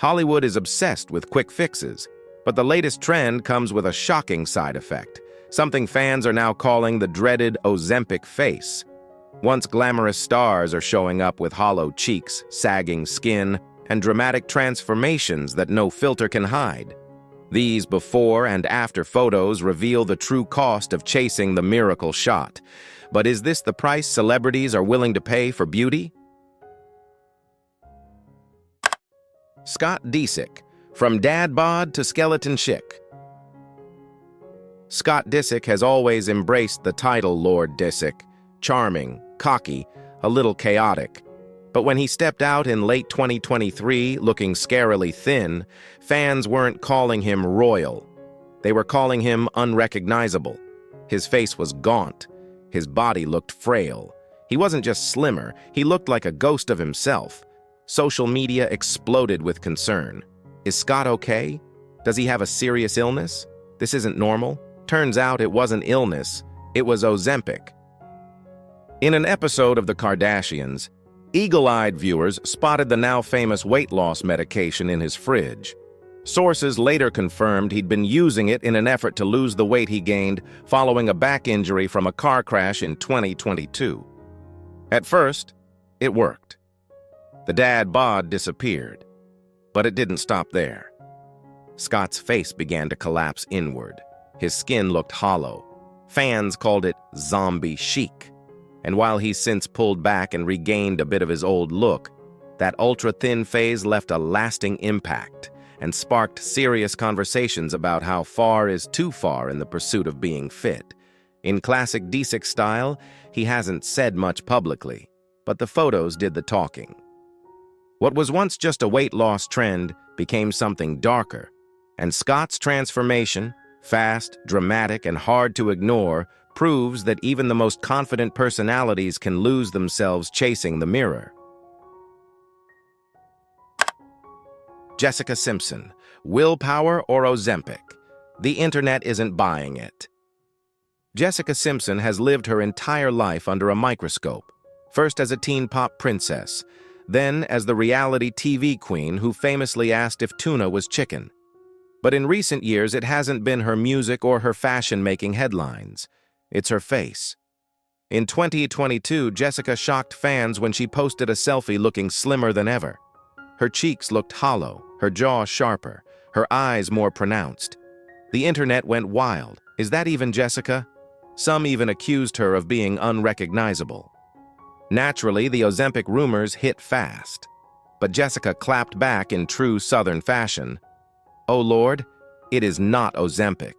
Hollywood is obsessed with quick fixes, but the latest trend comes with a shocking side effect, something fans are now calling the dreaded Ozempic face. Once glamorous stars are showing up with hollow cheeks, sagging skin, and dramatic transformations that no filter can hide. These before and after photos reveal the true cost of chasing the miracle shot. But is this the price celebrities are willing to pay for beauty? Scott Disick, from dad bod to skeleton chic. Scott Disick has always embraced the title Lord Disick, charming, cocky, a little chaotic. But when he stepped out in late 2023 looking scarily thin, fans weren't calling him royal. They were calling him unrecognizable. His face was gaunt. His body looked frail. He wasn't just slimmer, he looked like a ghost of himself. Social media exploded with concern. Is Scott okay? Does he have a serious illness? This isn't normal. Turns out it wasn't illness, it was Ozempic. In an episode of The Kardashians, eagle-eyed viewers spotted the now famous weight loss medication in his fridge. Sources later confirmed he'd been using it in an effort to lose the weight he gained following a back injury from a car crash in 2022. At first, it worked. The dad bod disappeared. But it didn't stop there. Scott's face began to collapse inward. His skin looked hollow. Fans called it zombie chic. And while he's since pulled back and regained a bit of his old look, that ultra-thin phase left a lasting impact and sparked serious conversations about how far is too far in the pursuit of being fit. In classic Disick style, he hasn't said much publicly, but the photos did the talking. What was once just a weight loss trend became something darker, and Scott's transformation, fast, dramatic, and hard to ignore, proves that even the most confident personalities can lose themselves chasing the mirror. Jessica Simpson, willpower or Ozempic? The internet isn't buying it. Jessica Simpson has lived her entire life under a microscope, first as a teen pop princess, then as the reality TV queen who famously asked if tuna was chicken. But in recent years, it hasn't been her music or her fashion-making headlines. It's her face. In 2022, Jessica shocked fans when she posted a selfie looking slimmer than ever. Her cheeks looked hollow, her jaw sharper, her eyes more pronounced. The internet went wild. Is that even Jessica? Some even accused her of being unrecognizable. Naturally, the Ozempic rumors hit fast. But Jessica clapped back in true Southern fashion. Oh Lord, it is not Ozempic.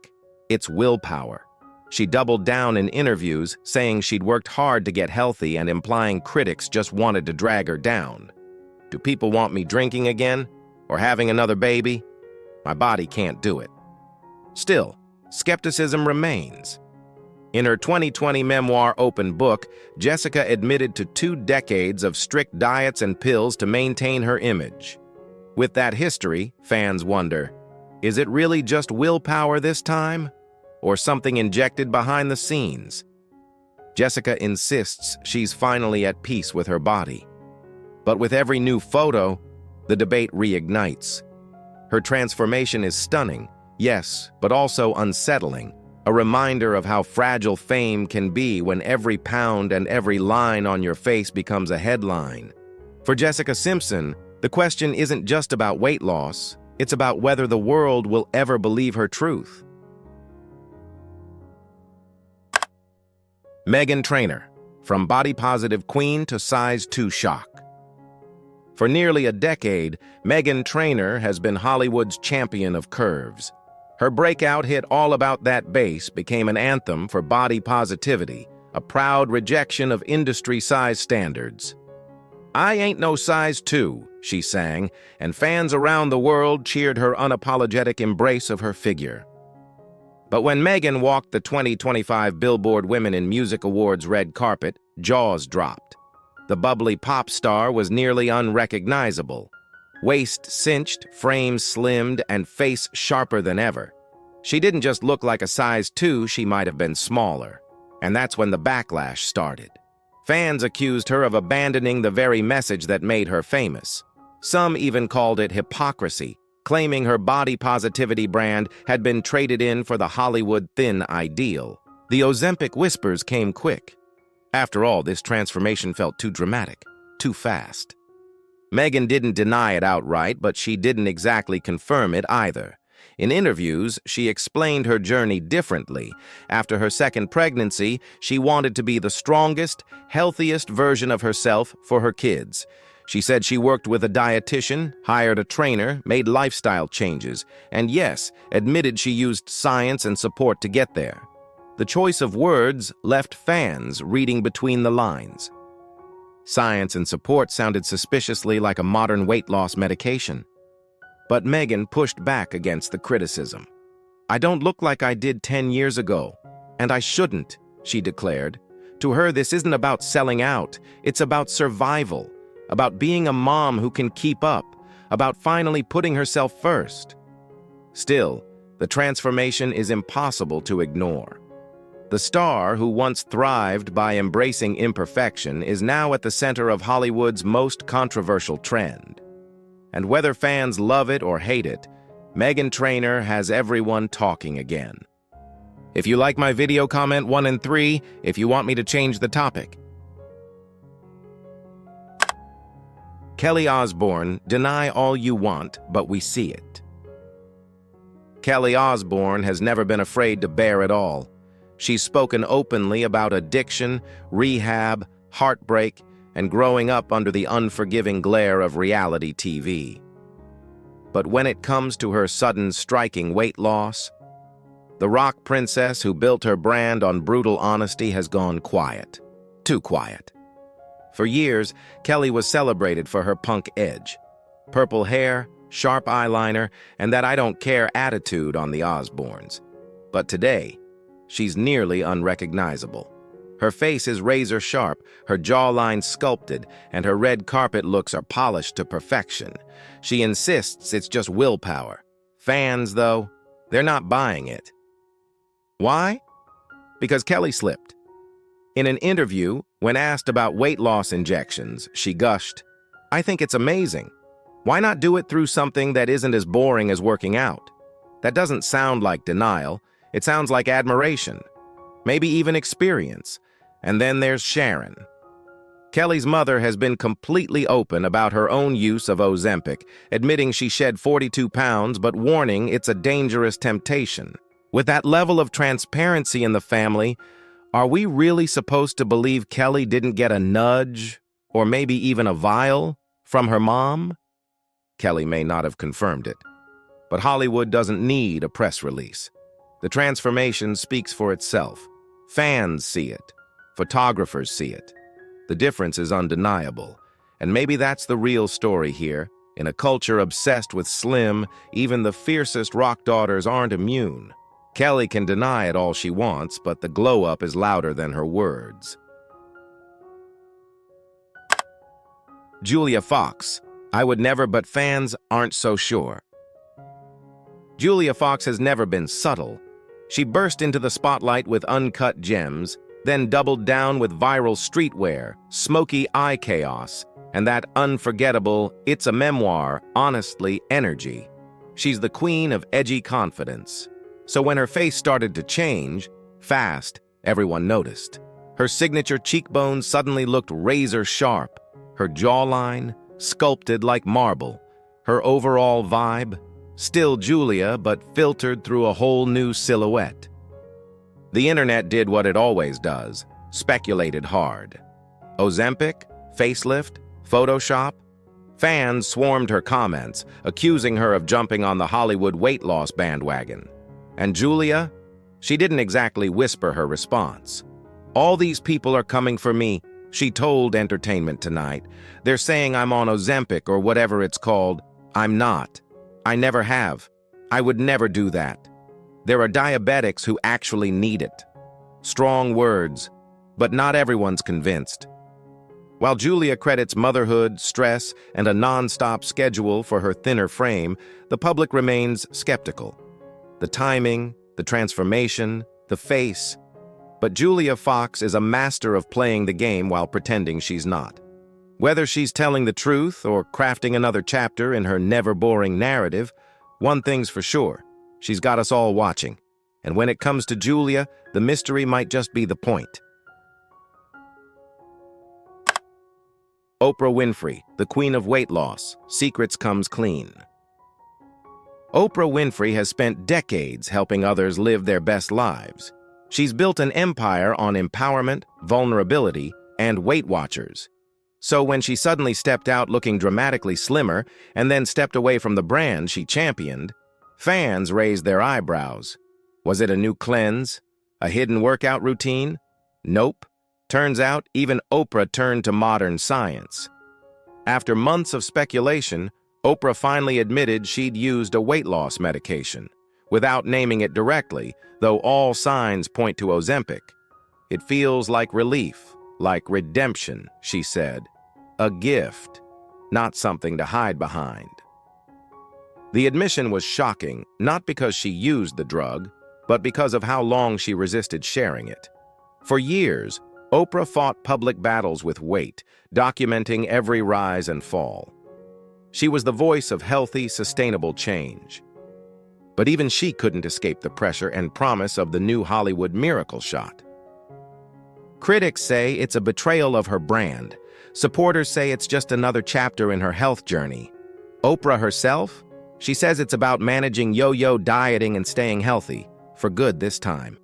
It's willpower. She doubled down in interviews, saying she'd worked hard to get healthy and implying critics just wanted to drag her down. Do people want me drinking again? Or having another baby? My body can't do it. Still, skepticism remains. In her 2020 memoir Open Book, Jessica admitted to 2 decades of strict diets and pills to maintain her image. With that history, fans wonder, is it really just willpower this time? Or something injected behind the scenes? Jessica insists she's finally at peace with her body. But with every new photo, the debate reignites. Her transformation is stunning, yes, but also unsettling. A reminder of how fragile fame can be when every pound and every line on your face becomes a headline. For Jessica Simpson, the question isn't just about weight loss, it's about whether the world will ever believe her truth. Meghan Trainor, from body-positive queen to size 2 shock. For nearly a decade, Meghan Trainor has been Hollywood's champion of curves. Her breakout hit All About That Bass became an anthem for body positivity, a proud rejection of industry size standards. I ain't no size 2, she sang, and fans around the world cheered her unapologetic embrace of her figure. But when Meghan walked the 2025 Billboard Women in Music Awards red carpet, jaws dropped. The bubbly pop star was nearly unrecognizable. Waist cinched, frame slimmed, and face sharper than ever. She didn't just look like a size 2, she might have been smaller. And that's when the backlash started. Fans accused her of abandoning the very message that made her famous. Some even called it hypocrisy, claiming her body positivity brand had been traded in for the Hollywood thin ideal. The Ozempic whispers came quick. After all, this transformation felt too dramatic, too fast. Meghan didn't deny it outright, but she didn't exactly confirm it either. In interviews, she explained her journey differently. After her second pregnancy, she wanted to be the strongest, healthiest version of herself for her kids. She said she worked with a dietitian, hired a trainer, made lifestyle changes, and yes, admitted she used science and support to get there. The choice of words left fans reading between the lines. Science and support sounded suspiciously like a modern weight loss medication. But Meghan pushed back against the criticism. "I don't look like I did 10 years ago, and I shouldn't," she declared. To her, this isn't about selling out, it's about survival, about being a mom who can keep up, about finally putting herself first. Still, the transformation is impossible to ignore. The star, who once thrived by embracing imperfection, is now at the center of Hollywood's most controversial trend. And whether fans love it or hate it, Meghan Trainor has everyone talking again. If you like my video, comment 1 and 3 if you want me to change the topic. Kelly Osbourne, deny all you want, but we see it. Kelly Osbourne has never been afraid to bare it all. She's spoken openly about addiction, rehab, heartbreak, and growing up under the unforgiving glare of reality TV. But when it comes to her sudden striking weight loss, the rock princess who built her brand on brutal honesty has gone quiet. Too quiet. For years, Kelly was celebrated for her punk edge. Purple hair, sharp eyeliner, and that I don't care attitude on the Osbournes. But today, she's nearly unrecognizable. Her face is razor sharp, her jawline sculpted, and her red carpet looks are polished to perfection. She insists it's just willpower. Fans, though, they're not buying it. Why? Because Kelly slipped. In an interview, when asked about weight loss injections, she gushed, "I think it's amazing. Why not do it through something that isn't as boring as working out?" That doesn't sound like denial. It sounds like admiration, maybe even experience. And then there's Sharon. Kelly's mother has been completely open about her own use of Ozempic, admitting she shed 42 pounds but warning it's a dangerous temptation. With that level of transparency in the family, are we really supposed to believe Kelly didn't get a nudge, or maybe even a vial, from her mom? Kelly may not have confirmed it, but Hollywood doesn't need a press release. The transformation speaks for itself. Fans see it. Photographers see it. The difference is undeniable. And maybe that's the real story here. In a culture obsessed with slim, even the fiercest rock daughters aren't immune. Kelly can deny it all she wants, but the glow-up is louder than her words. Julia Fox. I would never, but fans aren't so sure. Julia Fox has never been subtle. She burst into the spotlight with uncut gems, then doubled down with viral streetwear, smoky eye chaos, and that unforgettable, it's a memoir, honestly, energy. She's the queen of edgy confidence. So when her face started to change, fast, everyone noticed. Her signature cheekbones suddenly looked razor sharp, her jawline sculpted like marble, her overall vibe, still Julia, but filtered through a whole new silhouette. The internet did what it always does, speculated hard. Ozempic? Facelift? Photoshop? Fans swarmed her comments, accusing her of jumping on the Hollywood weight loss bandwagon. And Julia? She didn't exactly whisper her response. "All these people are coming for me," she told Entertainment Tonight. "They're saying I'm on Ozempic or whatever it's called. I'm not. I never have. I would never do that. There are diabetics who actually need it." Strong words, but not everyone's convinced. While Julia credits motherhood, stress, and a non-stop schedule for her thinner frame, the public remains skeptical. The timing, the transformation, the face. But Julia Fox is a master of playing the game while pretending she's not. Whether she's telling the truth or crafting another chapter in her never-boring narrative, one thing's for sure, she's got us all watching. And when it comes to Julia, the mystery might just be the point. Oprah Winfrey, the queen of weight loss, secrets comes clean. Oprah Winfrey has spent decades helping others live their best lives. She's built an empire on empowerment, vulnerability, and Weight Watchers. So when she suddenly stepped out looking dramatically slimmer and then stepped away from the brand she championed, fans raised their eyebrows. Was it a new cleanse? A hidden workout routine? Nope. Turns out even Oprah turned to modern science. After months of speculation, Oprah finally admitted she'd used a weight loss medication, without naming it directly, though all signs point to Ozempic. It feels like relief, like redemption, she said. A gift, not something to hide behind. The admission was shocking, not because she used the drug, but because of how long she resisted sharing it. For years, Oprah fought public battles with weight, documenting every rise and fall. She was the voice of healthy, sustainable change. But even she couldn't escape the pressure and promise of the new Hollywood miracle shot. Critics say it's a betrayal of her brand. Supporters say it's just another chapter in her health journey. Oprah herself? She says it's about managing yo-yo dieting and staying healthy, for good this time.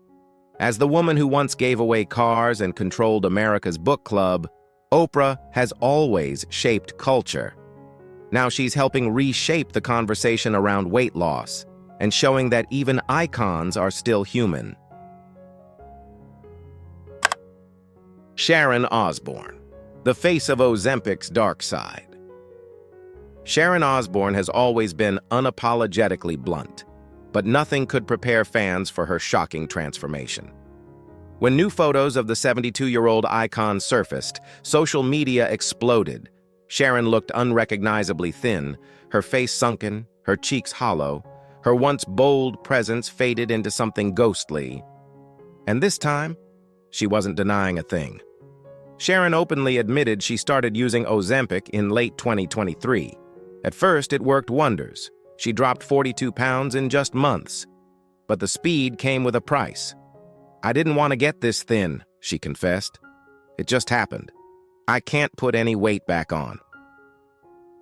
As the woman who once gave away cars and controlled America's book club, Oprah has always shaped culture. Now she's helping reshape the conversation around weight loss and showing that even icons are still human. Sharon Osbourne, the face of Ozempic's dark side. Sharon Osbourne has always been unapologetically blunt, but nothing could prepare fans for her shocking transformation. When new photos of the 72-year-old icon surfaced, social media exploded. Sharon looked unrecognizably thin, her face sunken, her cheeks hollow. Her once bold presence faded into something ghostly. And this time, she wasn't denying a thing. Sharon openly admitted she started using Ozempic in late 2023. At first, it worked wonders. She dropped 42 pounds in just months. But the speed came with a price. "I didn't want to get this thin," she confessed. "It just happened. I can't put any weight back on."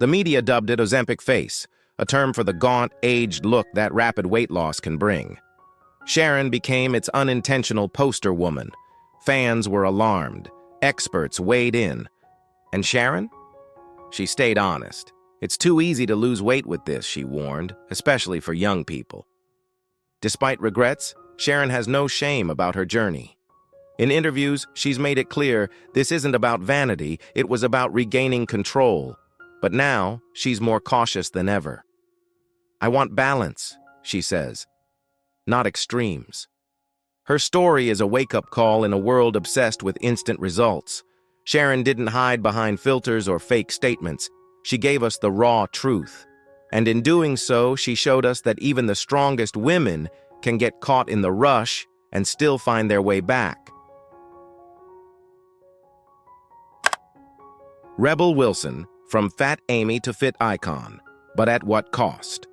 The media dubbed it Ozempic face, a term for the gaunt, aged look that rapid weight loss can bring. Sharon became its unintentional poster woman. Fans were alarmed. Experts weighed in. And Sharon? She stayed honest. "It's too easy to lose weight with this," she warned, especially for young people. Despite regrets, Sharon has no shame about her journey. In interviews, she's made it clear this isn't about vanity, it was about regaining control. But now, she's more cautious than ever. "I want balance," she says, "not extremes." Her story is a wake-up call in a world obsessed with instant results. Sharon didn't hide behind filters or fake statements. She gave us the raw truth. And in doing so, she showed us that even the strongest women can get caught in the rush and still find their way back. Rebel Wilson, from Fat Amy to fit icon, but at what cost?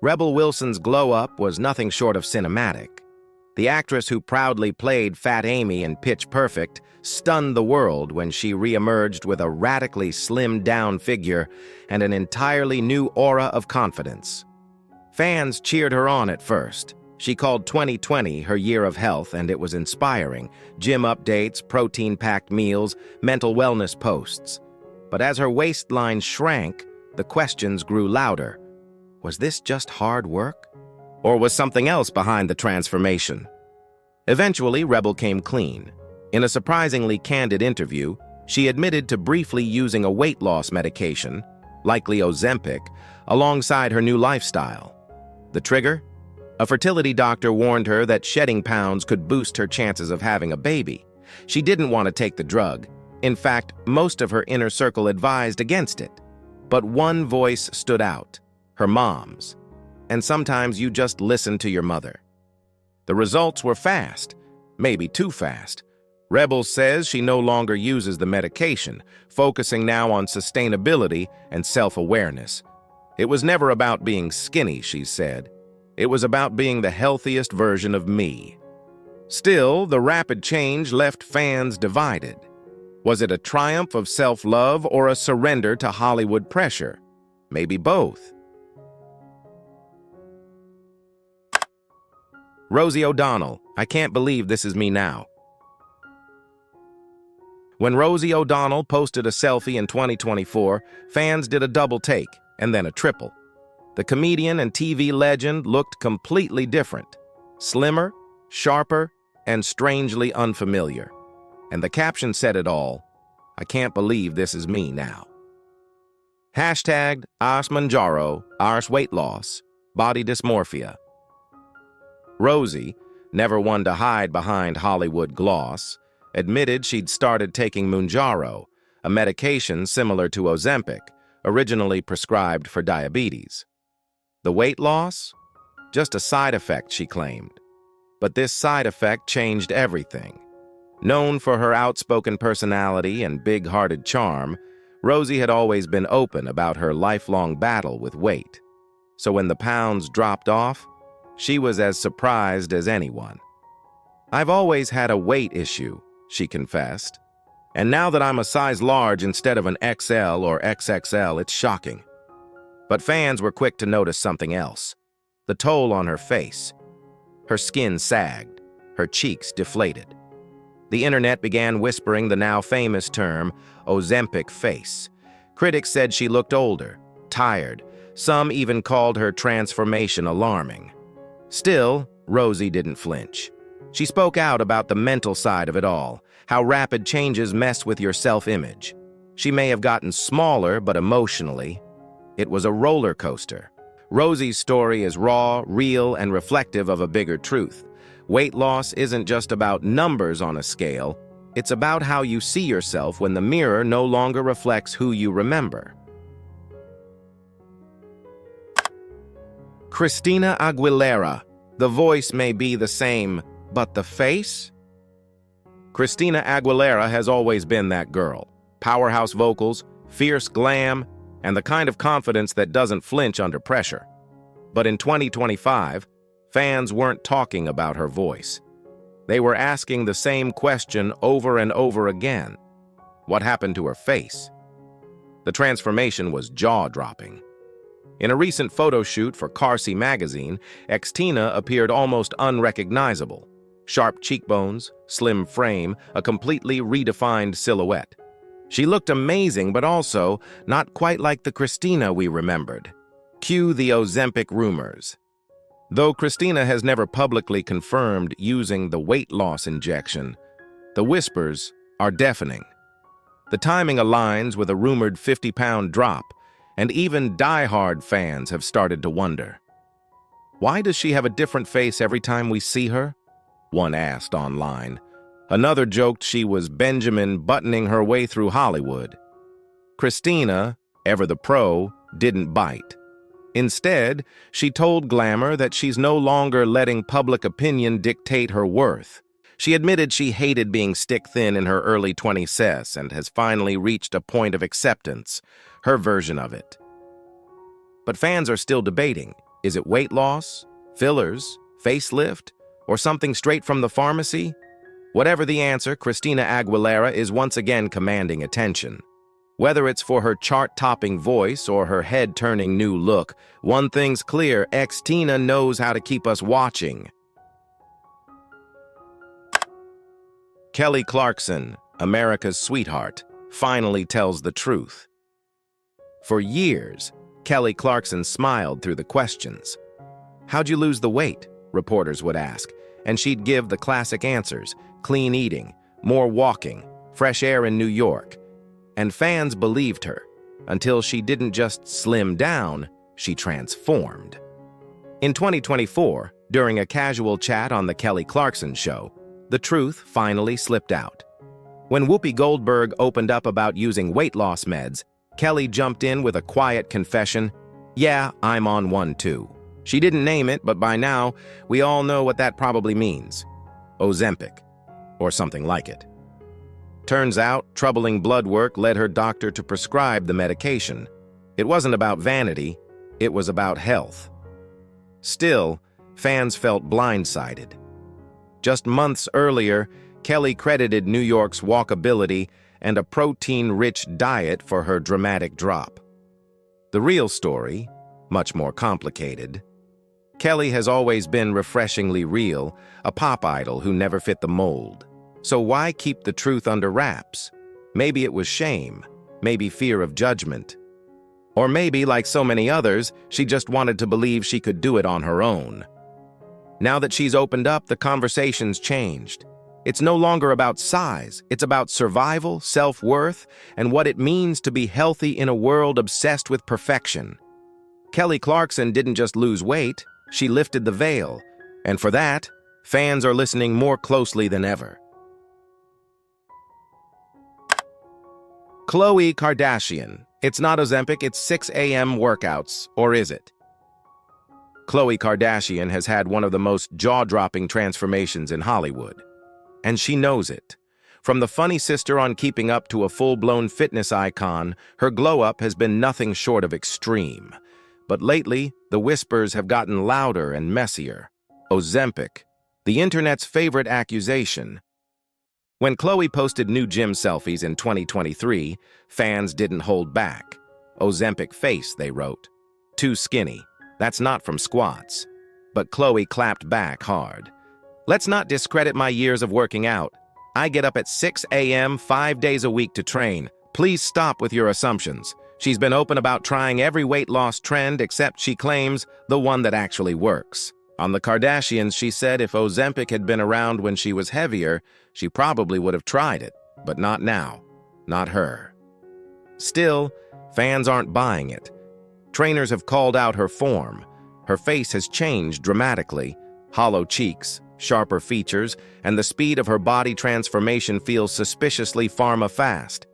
Rebel Wilson's glow-up was nothing short of cinematic. The actress who proudly played Fat Amy in Pitch Perfect stunned the world when she re-emerged with a radically slimmed-down figure and an entirely new aura of confidence. Fans cheered her on at first. She called 2020 her year of health, and it was inspiring. Gym updates, protein-packed meals, mental wellness posts. But as her waistline shrank, the questions grew louder. Was this just hard work? Or was something else behind the transformation? Eventually, Rebel came clean. In a surprisingly candid interview, she admitted to briefly using a weight loss medication, likely Ozempic, alongside her new lifestyle. The trigger? A fertility doctor warned her that shedding pounds could boost her chances of having a baby. She didn't want to take the drug. In fact, most of her inner circle advised against it. But one voice stood out, her mom's. And sometimes you just listen to your mother. The results were fast, maybe too fast. Rebels says she no longer uses the medication, focusing now on sustainability and self-awareness. It was never about being skinny, she said. It was about being the healthiest version of me. Still, the rapid change left fans divided. Was it a triumph of self-love or a surrender to Hollywood pressure? Maybe both. Rosie O'Donnell, I can't believe this is me now. When Rosie O'Donnell posted a selfie in 2024, fans did a double take and then a triple. The comedian and TV legend looked completely different. Slimmer, sharper, and strangely unfamiliar. And the caption said it all. I can't believe this is me now. Hashtag Ars Manjaro, Ars Weight Loss, Body Dysmorphia. Rosie, never one to hide behind Hollywood gloss, admitted she'd started taking Mounjaro, a medication similar to Ozempic, originally prescribed for diabetes. The weight loss? Just a side effect, she claimed. But this side effect changed everything. Known for her outspoken personality and big-hearted charm, Rosie had always been open about her lifelong battle with weight. So when the pounds dropped off, she was as surprised as anyone. I've always had a weight issue, she confessed. And now that I'm a size large instead of an XL or XXL, it's shocking. But fans were quick to notice something else. The toll on her face. Her skin sagged, her cheeks deflated. The internet began whispering the now famous term, Ozempic face. Critics said she looked older, tired. Some even called her transformation alarming. Still, Rosie didn't flinch. She spoke out about the mental side of it all, how rapid changes mess with your self-image. She may have gotten smaller, but emotionally, it was a roller coaster. Rosie's story is raw, real, and reflective of a bigger truth. Weight loss isn't just about numbers on a scale. It's about how you see yourself when the mirror no longer reflects who you remember. Christina Aguilera. The voice may be the same, but the face? Christina Aguilera has always been that girl. Powerhouse vocals, fierce glam, and the kind of confidence that doesn't flinch under pressure. But in 2025, fans weren't talking about her voice. They were asking the same question over and over again. What happened to her face? The transformation was jaw-dropping. In a recent photo shoot for Carsey magazine, ex-Tina appeared almost unrecognizable. Sharp cheekbones, slim frame, a completely redefined silhouette. She looked amazing, but also not quite like the Christina we remembered. Cue the Ozempic rumors. Though Christina has never publicly confirmed using the weight loss injection, the whispers are deafening. The timing aligns with a rumored 50-pound drop, and even die-hard fans have started to wonder. Why does she have a different face every time we see her? One asked online. Another joked she was Benjamin buttoning her way through Hollywood. Christina, ever the pro, didn't bite. Instead, she told Glamour that she's no longer letting public opinion dictate her worth. She admitted she hated being stick-thin in her early 20s and has finally reached a point of acceptance, her version of it. But fans are still debating. Is it weight loss, fillers, facelift, or something straight from the pharmacy? Whatever the answer, Christina Aguilera is once again commanding attention. Whether it's for her chart-topping voice or her head-turning new look, one thing's clear, ex-Tina knows how to keep us watching. Kelly Clarkson, America's sweetheart, finally tells the truth. For years, Kelly Clarkson smiled through the questions. How'd you lose the weight? Reporters would ask, and she'd give the classic answers: clean eating, more walking, fresh air in New York. And fans believed her, until she didn't just slim down, she transformed. In 2024, during a casual chat on The Kelly Clarkson Show, the truth finally slipped out. When Whoopi Goldberg opened up about using weight loss meds, Kelly jumped in with a quiet confession, "Yeah, I'm on one too." She didn't name it, but by now, we all know what that probably means. Ozempic, or something like it. Turns out, troubling blood work led her doctor to prescribe the medication. It wasn't about vanity, it was about health. Still, fans felt blindsided. Just months earlier, Kelly credited New York's walkability and a protein-rich diet for her dramatic drop. The real story, much more complicated. Kelly has always been refreshingly real, a pop idol who never fit the mold. So why keep the truth under wraps? Maybe it was shame, maybe fear of judgment. Or maybe, like so many others, she just wanted to believe she could do it on her own. Now that she's opened up, the conversation's changed. It's no longer about size, it's about survival, self-worth, and what it means to be healthy in a world obsessed with perfection. Kelly Clarkson didn't just lose weight, she lifted the veil, and for that, fans are listening more closely than ever. Khloe Kardashian. It's not Ozempic, it's 6 a.m. workouts, or is it? Khloe Kardashian has had one of the most jaw-dropping transformations in Hollywood. And she knows it. From the funny sister on Keeping Up to a full-blown fitness icon, her glow-up has been nothing short of extreme. But lately, the whispers have gotten louder and messier. Ozempic, the internet's favorite accusation. When Khloe posted new gym selfies in 2023, fans didn't hold back. Ozempic face, they wrote. Too skinny. That's not from squats. But Khloe clapped back hard. Let's not discredit my years of working out. I get up at 6 a.m. 5 days a week to train. Please stop with your assumptions. She's been open about trying every weight loss trend except, she claims, the one that actually works. On the Kardashians, she said if Ozempic had been around when she was heavier, she probably would have tried it, but not now. Not her. Still, fans aren't buying it. Trainers have called out her form. Her face has changed dramatically. Hollow cheeks, sharper features, and the speed of her body transformation feels suspiciously pharma-fast.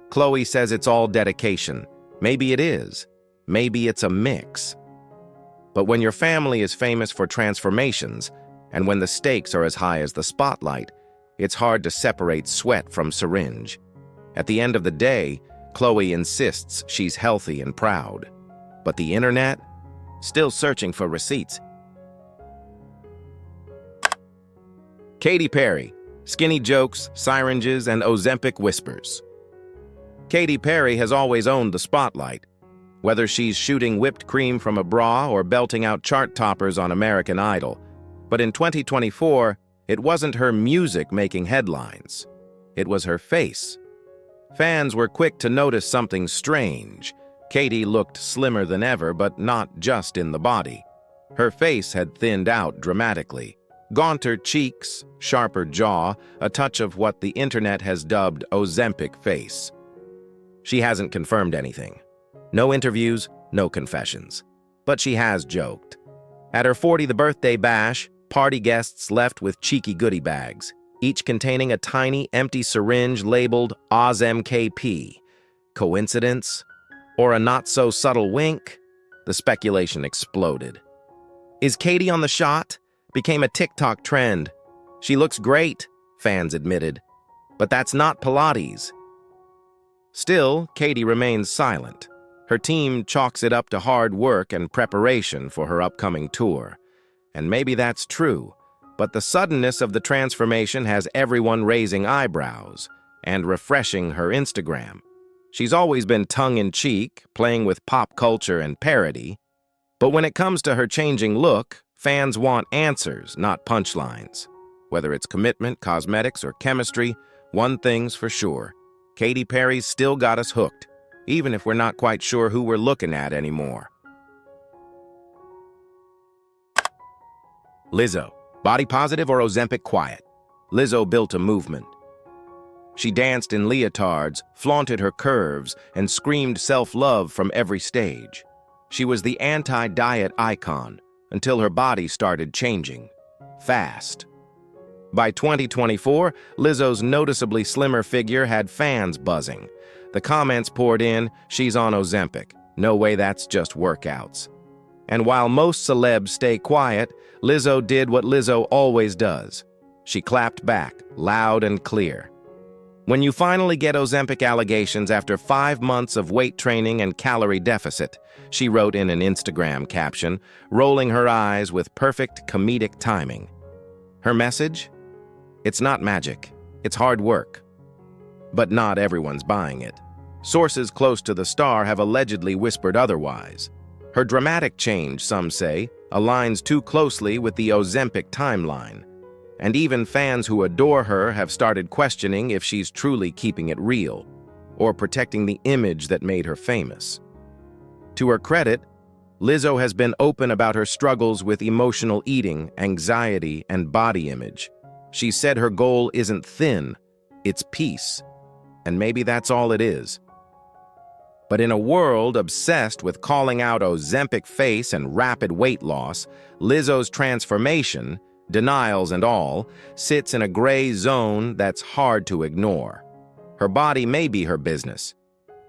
Khloe says it's all dedication. Maybe it is. Maybe it's a mix. But when your family is famous for transformations, and when the stakes are as high as the spotlight, it's hard to separate sweat from syringe. At the end of the day, Khloe insists she's healthy and proud. But the internet? Still searching for receipts. Katy Perry. Skinny jokes, syringes, and Ozempic whispers. Katy Perry has always owned the spotlight. Whether she's shooting whipped cream from a bra or belting out chart toppers on American Idol. But in 2024, it wasn't her music making headlines. It was her face. Fans were quick to notice something strange. Katy looked slimmer than ever, but not just in the body. Her face had thinned out dramatically. Gaunter cheeks, sharper jaw, a touch of what the internet has dubbed Ozempic face. She hasn't confirmed anything. No interviews, no confessions. But she has joked. At her 40th birthday bash, party guests left with cheeky goodie bags, each containing a tiny, empty syringe labeled Ozempic. Coincidence? Or a not-so-subtle wink? The speculation exploded. Is Katy on the shot? Became a TikTok trend. She looks great, fans admitted. But that's not Pilates. Still, Katy remains silent. Her team chalks it up to hard work and preparation for her upcoming tour. And maybe that's true, but the suddenness of the transformation has everyone raising eyebrows and refreshing her Instagram. She's always been tongue-in-cheek, playing with pop culture and parody. But when it comes to her changing look, fans want answers, not punchlines. Whether it's commitment, cosmetics, or chemistry, one thing's for sure. Katy Perry's still got us hooked, even if we're not quite sure who we're looking at anymore. Lizzo. Body positive or Ozempic quiet? Lizzo built a movement. She danced in leotards, flaunted her curves, and screamed self-love from every stage. She was the anti-diet icon until her body started changing. Fast. By 2024, Lizzo's noticeably slimmer figure had fans buzzing. The comments poured in, she's on Ozempic. No way, that's just workouts. And while most celebs stay quiet, Lizzo did what Lizzo always does. She clapped back, loud and clear. When you finally get Ozempic allegations after 5 months of weight training and calorie deficit, she wrote in an Instagram caption, rolling her eyes with perfect comedic timing. Her message? It's not magic. It's hard work. But not everyone's buying it. Sources close to the star have allegedly whispered otherwise. Her dramatic change, some say, aligns too closely with the Ozempic timeline. And even fans who adore her have started questioning if she's truly keeping it real, or protecting the image that made her famous. To her credit, Lizzo has been open about her struggles with emotional eating, anxiety, and body image. She said her goal isn't thin, it's peace. And maybe that's all it is. But in a world obsessed with calling out Ozempic face and rapid weight loss, Lizzo's transformation, denials and all, sits in a gray zone that's hard to ignore. Her body may be her business,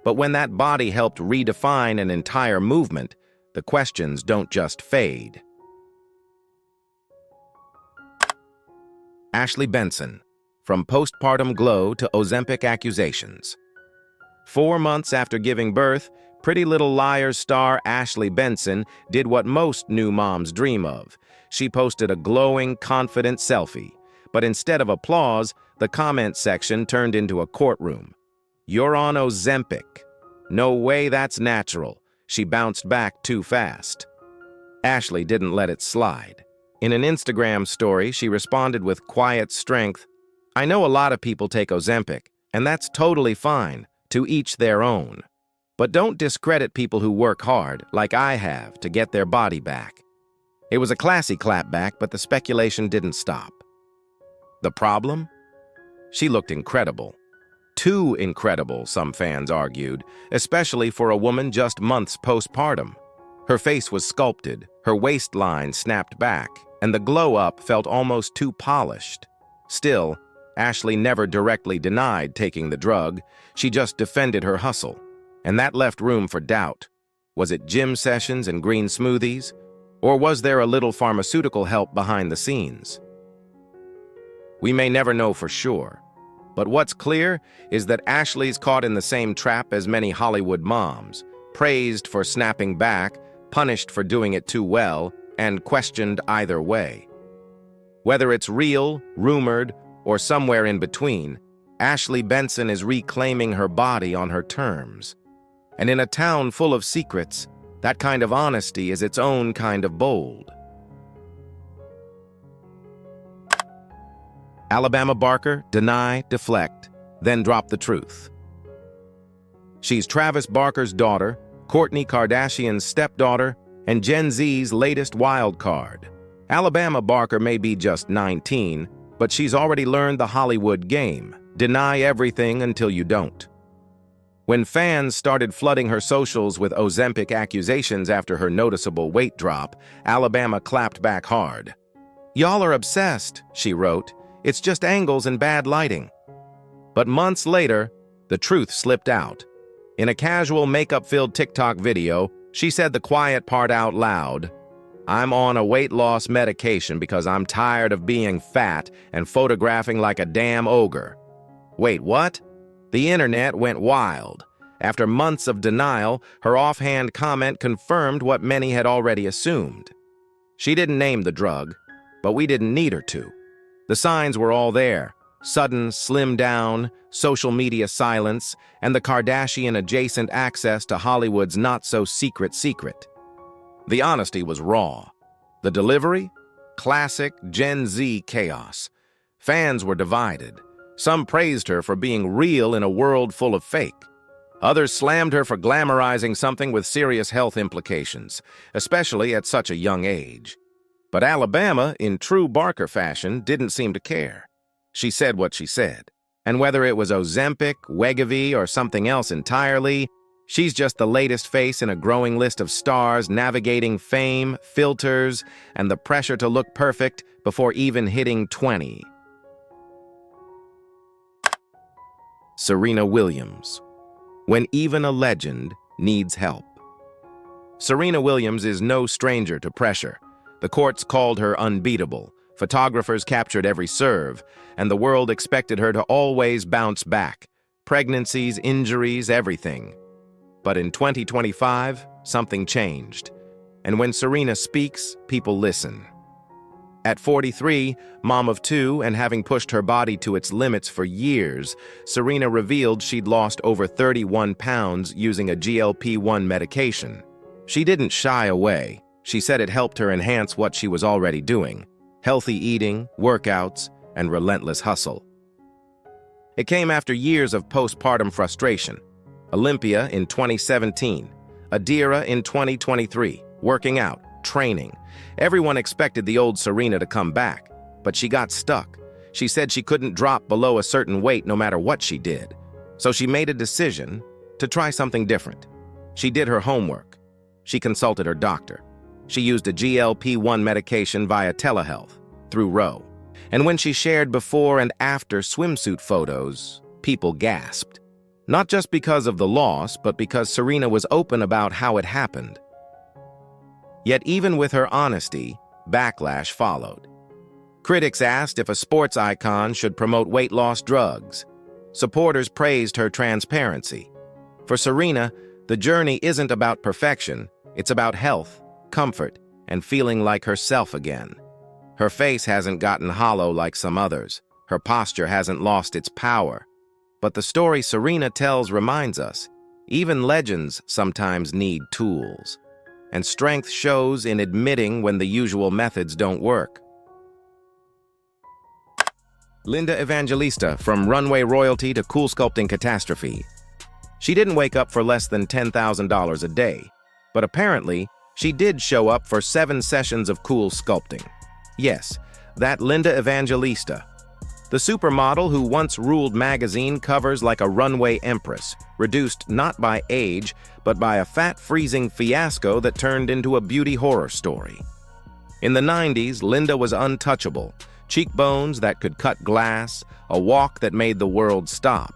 but when that body helped redefine an entire movement, the questions don't just fade. Ashley Benson, from postpartum glow to Ozempic accusations. 4 months after giving birth, Pretty Little Liars star Ashley Benson did what most new moms dream of. She posted a glowing, confident selfie, but instead of applause, the comment section turned into a courtroom. "You're on Ozempic. No way that's natural." She bounced back too fast. Ashley didn't let it slide. In an Instagram story, she responded with quiet strength, "I know a lot of people take Ozempic, and that's totally fine. To each their own. But don't discredit people who work hard, like I have, to get their body back." It was a classy clapback, but the speculation didn't stop. The problem? She looked incredible. Too incredible, some fans argued, especially for a woman just months postpartum. Her face was sculpted, her waistline snapped back, and the glow-up felt almost too polished. Still, Ashley never directly denied taking the drug. She just defended her hustle. And that left room for doubt. Was it gym sessions and green smoothies? Or was there a little pharmaceutical help behind the scenes? We may never know for sure. But what's clear is that Ashley's caught in the same trap as many Hollywood moms, praised for snapping back, punished for doing it too well, and questioned either way. Whether it's real, rumored, or somewhere in between, Ashley Benson is reclaiming her body on her terms. And in a town full of secrets, that kind of honesty is its own kind of bold. Alabama Barker, deny, deflect, then drop the truth. She's Travis Barker's daughter, Kourtney Kardashian's stepdaughter, and Gen Z's latest wild card. Alabama Barker may be just 19, but she's already learned the Hollywood game. Deny everything until you don't. When fans started flooding her socials with Ozempic accusations after her noticeable weight drop, Alabama clapped back hard. "Y'all are obsessed," she wrote. "It's just angles and bad lighting." But months later, the truth slipped out. In a casual makeup-filled TikTok video, she said the quiet part out loud. "I'm on a weight loss medication because I'm tired of being fat and photographing like a damn ogre." Wait, what? The internet went wild. After months of denial, her offhand comment confirmed what many had already assumed. She didn't name the drug, but we didn't need her to. The signs were all there. Sudden slim down, social media silence, and the Kardashian-adjacent access to Hollywood's not-so-secret secret. The honesty was raw. The delivery? Classic Gen Z chaos. Fans were divided. Some praised her for being real in a world full of fake. Others slammed her for glamorizing something with serious health implications, especially at such a young age. But Alabama, in true Barker fashion, didn't seem to care. She said what she said. And whether it was Ozempic, Wegovy, or something else entirely, she's just the latest face in a growing list of stars navigating fame, filters, and the pressure to look perfect before even hitting 20. Serena Williams. When even a legend needs help. Serena Williams is no stranger to pressure. The courts called her unbeatable, Photographers captured every serve, and the world expected her to always bounce back. Pregnancies, injuries, everything. But in 2025, something changed. And when Serena speaks, people listen. At 43, mom of two, and having pushed her body to its limits for years, Serena revealed she'd lost over 31 pounds using a GLP-1 medication. She didn't shy away. She said it helped her enhance what she was already doing: healthy eating, workouts, and relentless hustle. It came after years of postpartum frustration. Olympia in 2017, Adira in 2023, working out, training. Everyone expected the old Serena to come back, but she got stuck. She said she couldn't drop below a certain weight no matter what she did. So she made a decision to try something different. She did her homework. She consulted her doctor. She used a GLP-1 medication via telehealth through Ro. And when she shared before and after swimsuit photos, people gasped. Not just because of the loss, but because Serena was open about how it happened. Yet even with her honesty, backlash followed. Critics asked if a sports icon should promote weight loss drugs. Supporters praised her transparency. For Serena, the journey isn't about perfection, it's about health, comfort, and feeling like herself again. Her face hasn't gotten hollow like some others. Her posture hasn't lost its power. But the story Serena tells reminds us, even legends sometimes need tools. And strength shows in admitting when the usual methods don't work. Linda Evangelista, from runway royalty to cool sculpting catastrophe. She didn't wake up for less than $10,000 a day, but apparently, she did show up for 7 sessions of cool sculpting. Yes, that Linda Evangelista. The supermodel who once ruled magazine covers like a runway empress, reduced not by age, but by a fat-freezing fiasco that turned into a beauty horror story. In the 90s, Linda was untouchable, cheekbones that could cut glass, a walk that made the world stop.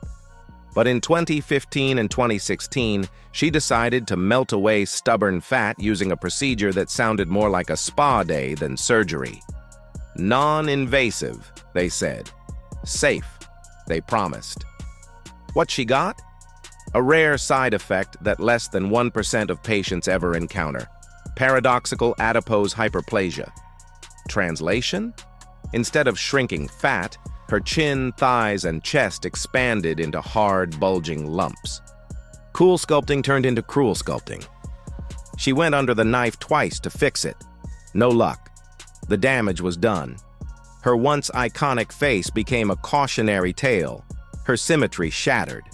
But in 2015 and 2016, she decided to melt away stubborn fat using a procedure that sounded more like a spa day than surgery. Non-invasive, they said. Safe, they promised. What she got? A rare side effect that less than 1% of patients ever encounter: paradoxical adipose hyperplasia. Translation? Instead of shrinking fat, her chin, thighs, and chest expanded into hard, bulging lumps. Cool sculpting turned into cruel sculpting. She went under the knife twice to fix it. No luck. The damage was done. Her once iconic face became a cautionary tale. Her symmetry shattered.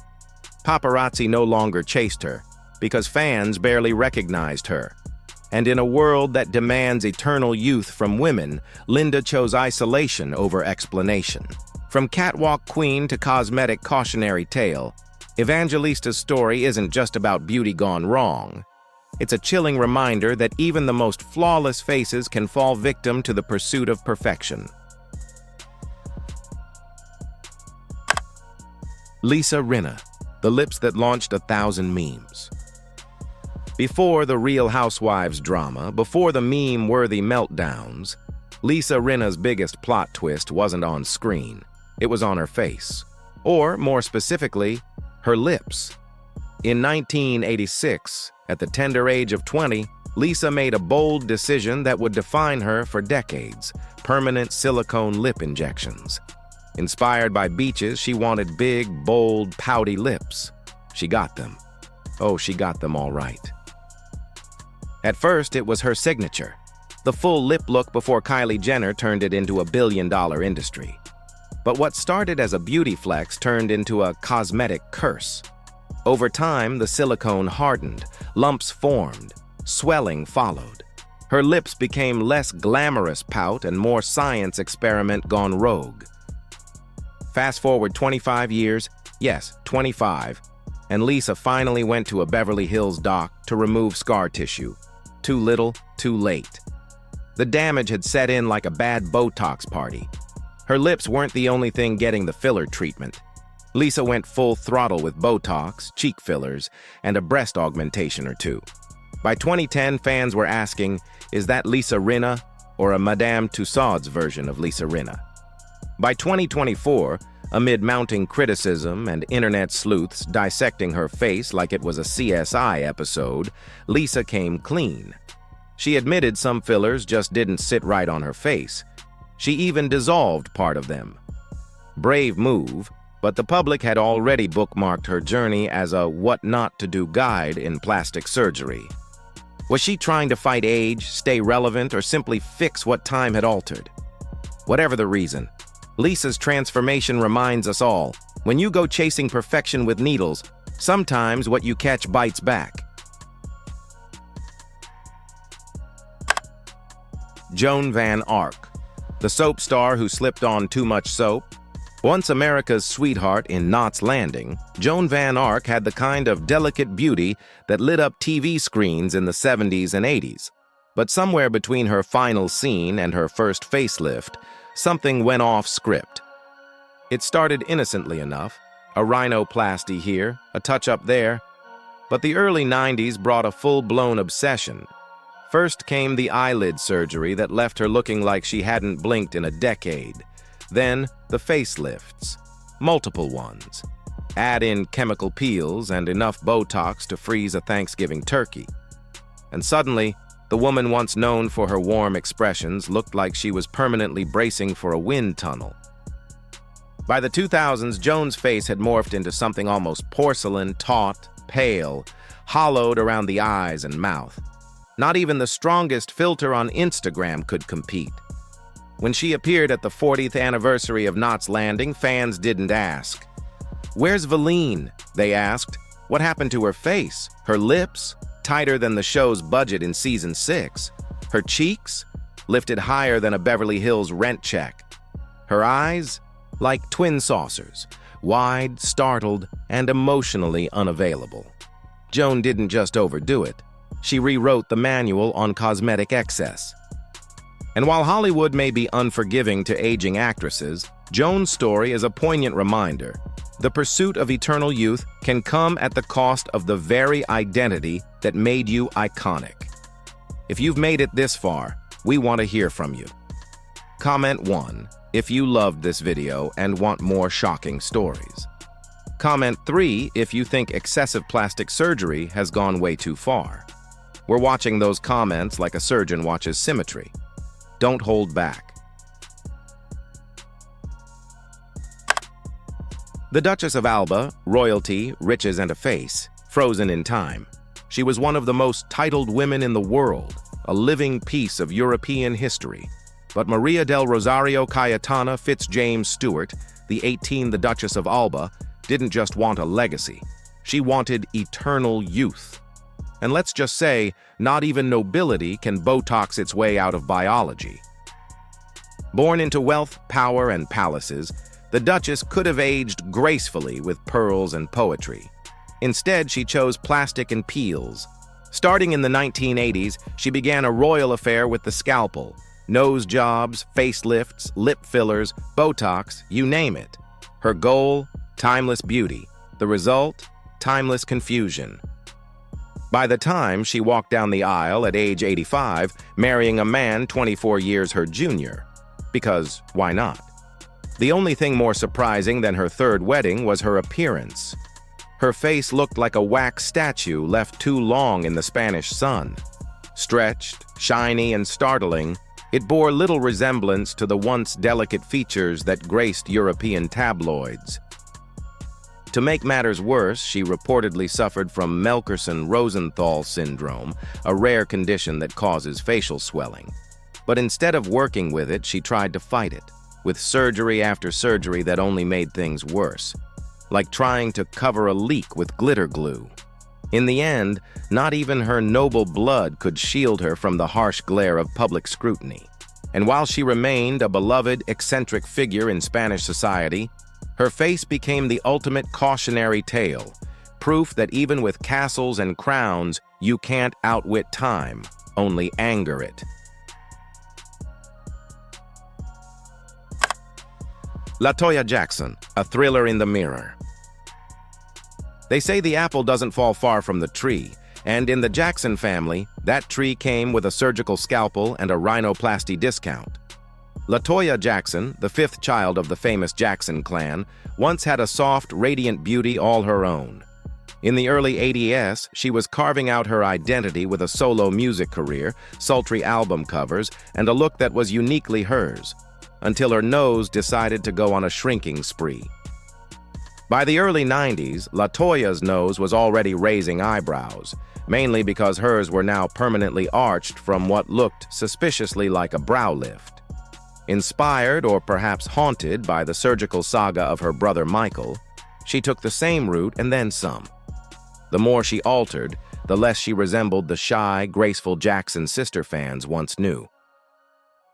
Paparazzi no longer chased her, because fans barely recognized her. And in a world that demands eternal youth from women, Linda chose isolation over explanation. From catwalk queen to cosmetic cautionary tale, Evangelista's story isn't just about beauty gone wrong. It's a chilling reminder that even the most flawless faces can fall victim to the pursuit of perfection. Lisa Rinna, the lips that launched 1,000 memes. Before the Real Housewives drama, before the meme-worthy meltdowns, Lisa Rinna's biggest plot twist wasn't on screen. It was on her face. Or, more specifically, her lips. In 1986, at the tender age of 20, Lisa made a bold decision that would define her for decades: permanent silicone lip injections. Inspired by beaches, she wanted big, bold, pouty lips. She got them. Oh, she got them all right. At first, it was her signature, the full lip look before Kylie Jenner turned it into a billion-dollar industry. But what started as a beauty flex turned into a cosmetic curse. Over time, the silicone hardened, lumps formed, swelling followed. Her lips became less glamorous pout and more science experiment gone rogue. Fast forward 25 years, yes, 25, and Lisa finally went to a Beverly Hills doc to remove scar tissue. Too little, too late. The damage had set in like a bad Botox party. Her lips weren't the only thing getting the filler treatment. Lisa went full throttle with Botox, cheek fillers, and a breast augmentation or two. By 2010, fans were asking, is that Lisa Rinna or a Madame Tussauds version of Lisa Rinna. By 2024, amid mounting criticism and internet sleuths dissecting her face like it was a CSI episode, Lisa came clean. She admitted some fillers just didn't sit right on her face. She even dissolved part of them. Brave move, but the public had already bookmarked her journey as a what not to do guide in plastic surgery. Was she trying to fight age, stay relevant, or simply fix what time had altered? Whatever the reason, Lisa's transformation reminds us all, when you go chasing perfection with needles, sometimes what you catch bites back. Joan Van Ark, the soap star who slipped on too much soap. Once America's sweetheart in Knots Landing, Joan Van Ark had the kind of delicate beauty that lit up TV screens in the 70s and 80s. But somewhere between her final scene and her first facelift, something went off script. It started innocently enough, a rhinoplasty here, a touch-up there, but the early 90s brought a full-blown obsession. First came the eyelid surgery that left her looking like she hadn't blinked in a decade. Then, the facelifts, multiple ones. Add in chemical peels and enough Botox to freeze a Thanksgiving turkey. And suddenly, the woman once known for her warm expressions looked like she was permanently bracing for a wind tunnel. By the 2000s, Joan's face had morphed into something almost porcelain, taut, pale, hollowed around the eyes and mouth. Not even the strongest filter on Instagram could compete. When she appeared at the 40th anniversary of Knots Landing, fans didn't ask. "Where's Valine?" they asked. What happened to her face? Her lips? Tighter than the show's budget in season 6. Her cheeks? Lifted higher than a Beverly Hills rent check. Her eyes? Like twin saucers. Wide, startled, and emotionally unavailable. Joan didn't just overdo it. She rewrote the manual on cosmetic excess. And while Hollywood may be unforgiving to aging actresses, Joan's story is a poignant reminder. The pursuit of eternal youth can come at the cost of the very identity that made you iconic. If you've made it this far, we want to hear from you. Comment 1 if you loved this video and want more shocking stories. Comment 3 if you think excessive plastic surgery has gone way too far. We're watching those comments like a surgeon watches symmetry. Don't hold back. The Duchess of Alba, royalty, riches, and a face, frozen in time. She was one of the most titled women in the world, a living piece of European history. But Maria del Rosario Cayetana Fitzjames Stewart, the Duchess of Alba, didn't just want a legacy. She wanted eternal youth. And let's just say, not even nobility can Botox its way out of biology. Born into wealth, power, and palaces, the Duchess could have aged gracefully with pearls and poetry. Instead, she chose plastic and peels. Starting in the 1980s, she began a royal affair with the scalpel. Nose jobs, facelifts, lip fillers, Botox, you name it. Her goal? Timeless beauty. The result? Timeless confusion. By the time she walked down the aisle at age 85, marrying a man 24 years her junior. Because why not? The only thing more surprising than her third wedding was her appearance. Her face looked like a wax statue left too long in the Spanish sun. Stretched, shiny, and startling, it bore little resemblance to the once delicate features that graced European tabloids. To make matters worse, she reportedly suffered from Melkerson-Rosenthal syndrome, a rare condition that causes facial swelling. But instead of working with it, she tried to fight it, with surgery after surgery that only made things worse, like trying to cover a leak with glitter glue. In the end, not even her noble blood could shield her from the harsh glare of public scrutiny. And while she remained a beloved, eccentric figure in Spanish society, her face became the ultimate cautionary tale, proof that even with castles and crowns, you can't outwit time, only anger it. Toya Jackson, a thriller in the mirror. They say the apple doesn't fall far from the tree, And in the Jackson family, that tree came with a surgical scalpel and a rhinoplasty discount. Toya Jackson, the fifth child of the famous Jackson clan, once had a soft, radiant beauty all her own. In the early 80s, she was carving out her identity with a solo music career, sultry album covers, and a look that was uniquely hers, until her nose decided to go on a shrinking spree. By the early 90s, Toya's nose was already raising eyebrows, mainly because hers were now permanently arched from what looked suspiciously like a brow lift. Inspired or perhaps haunted by the surgical saga of her brother Michael, she took the same route and then some. The more she altered, the less she resembled the shy, graceful Jackson sister fans once knew.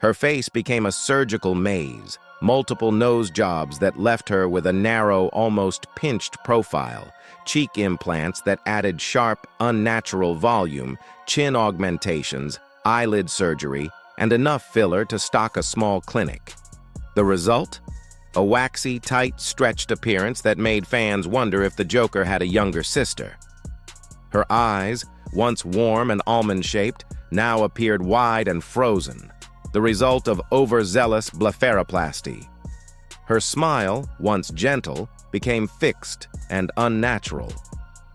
Her face became a surgical maze, multiple nose jobs that left her with a narrow, almost pinched profile, cheek implants that added sharp, unnatural volume, chin augmentations, eyelid surgery, and enough filler to stock a small clinic. The result? A waxy, tight, stretched appearance that made fans wonder if the Joker had a younger sister. Her eyes, once warm and almond-shaped, now appeared wide and frozen, the result of overzealous blepharoplasty. Her smile, once gentle, became fixed and unnatural.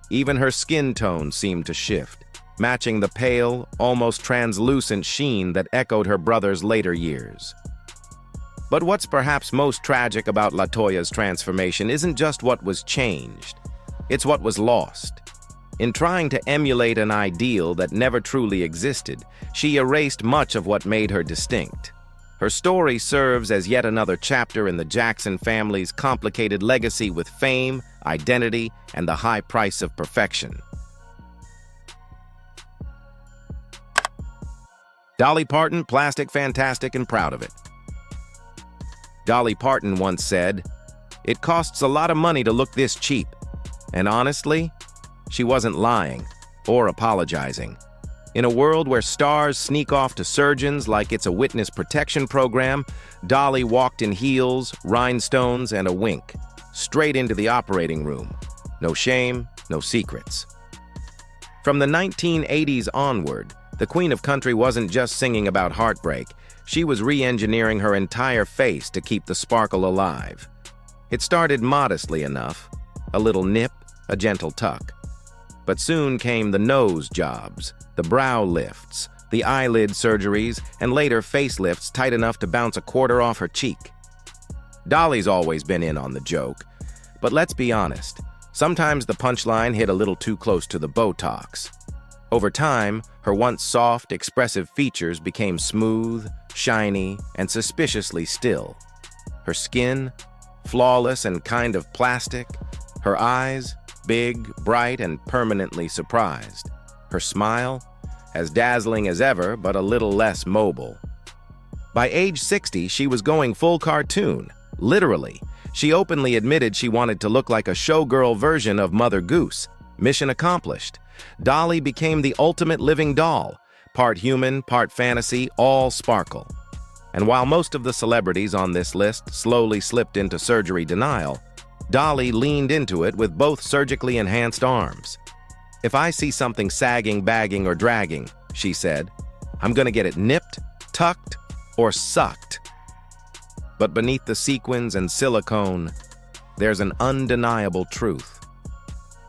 Even her skin tone seemed to shift, matching the pale, almost translucent sheen that echoed her brother's later years. But what's perhaps most tragic about Toya's transformation isn't just what was changed, it's what was lost. In trying to emulate an ideal that never truly existed, she erased much of what made her distinct. Her story serves as yet another chapter in the Jackson family's complicated legacy with fame, identity, and the high price of perfection. Dolly Parton, plastic, fantastic, and proud of it. Dolly Parton once said, "It costs a lot of money to look this cheap." And honestly, she wasn't lying or apologizing. In a world where stars sneak off to surgeons like it's a witness protection program, Dolly walked in heels, rhinestones, and a wink, straight into the operating room. No shame, no secrets. From the 1980s onward, the Queen of Country wasn't just singing about heartbreak, she was re-engineering her entire face to keep the sparkle alive. It started modestly enough, a little nip, a gentle tuck. But soon came the nose jobs, the brow lifts, the eyelid surgeries, and later facelifts tight enough to bounce a quarter off her cheek. Dolly's always been in on the joke, but let's be honest, sometimes the punchline hit a little too close to the Botox. Over time, her once soft, expressive features became smooth, shiny, and suspiciously still. Her skin, flawless and kind of plastic. Her eyes, big, bright, and permanently surprised. Her smile, as dazzling as ever, but a little less mobile. By age 60, she was going full cartoon, literally. She openly admitted she wanted to look like a showgirl version of Mother Goose. Mission accomplished. Dolly became the ultimate living doll, part human, part fantasy, all sparkle. And while most of the celebrities on this list slowly slipped into surgery denial, Dolly leaned into it with both surgically enhanced arms. "If I see something sagging, bagging, or dragging," she said, "I'm gonna get it nipped, tucked, or sucked." But beneath the sequins and silicone, there's an undeniable truth.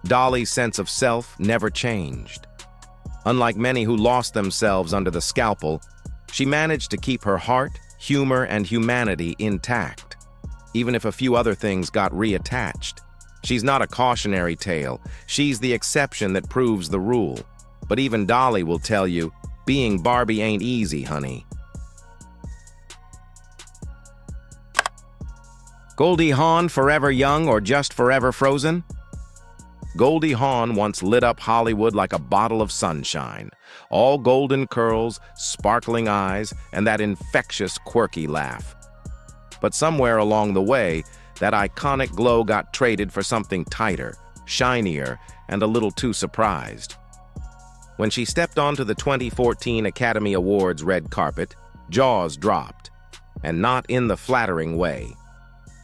Dolly's sense of self never changed. Unlike many who lost themselves under the scalpel, she managed to keep her heart, humor, and humanity intact, even if a few other things got reattached. She's not a cautionary tale. She's the exception that proves the rule. But even Dolly will tell you, being Barbie ain't easy, honey. Goldie Hawn, forever young or just forever frozen? Goldie Hawn once lit up Hollywood like a bottle of sunshine. All golden curls, sparkling eyes, and that infectious, quirky laugh. But somewhere along the way, that iconic glow got traded for something tighter, shinier, and a little too surprised. When she stepped onto the 2014 Academy Awards red carpet, jaws dropped, and not in the flattering way.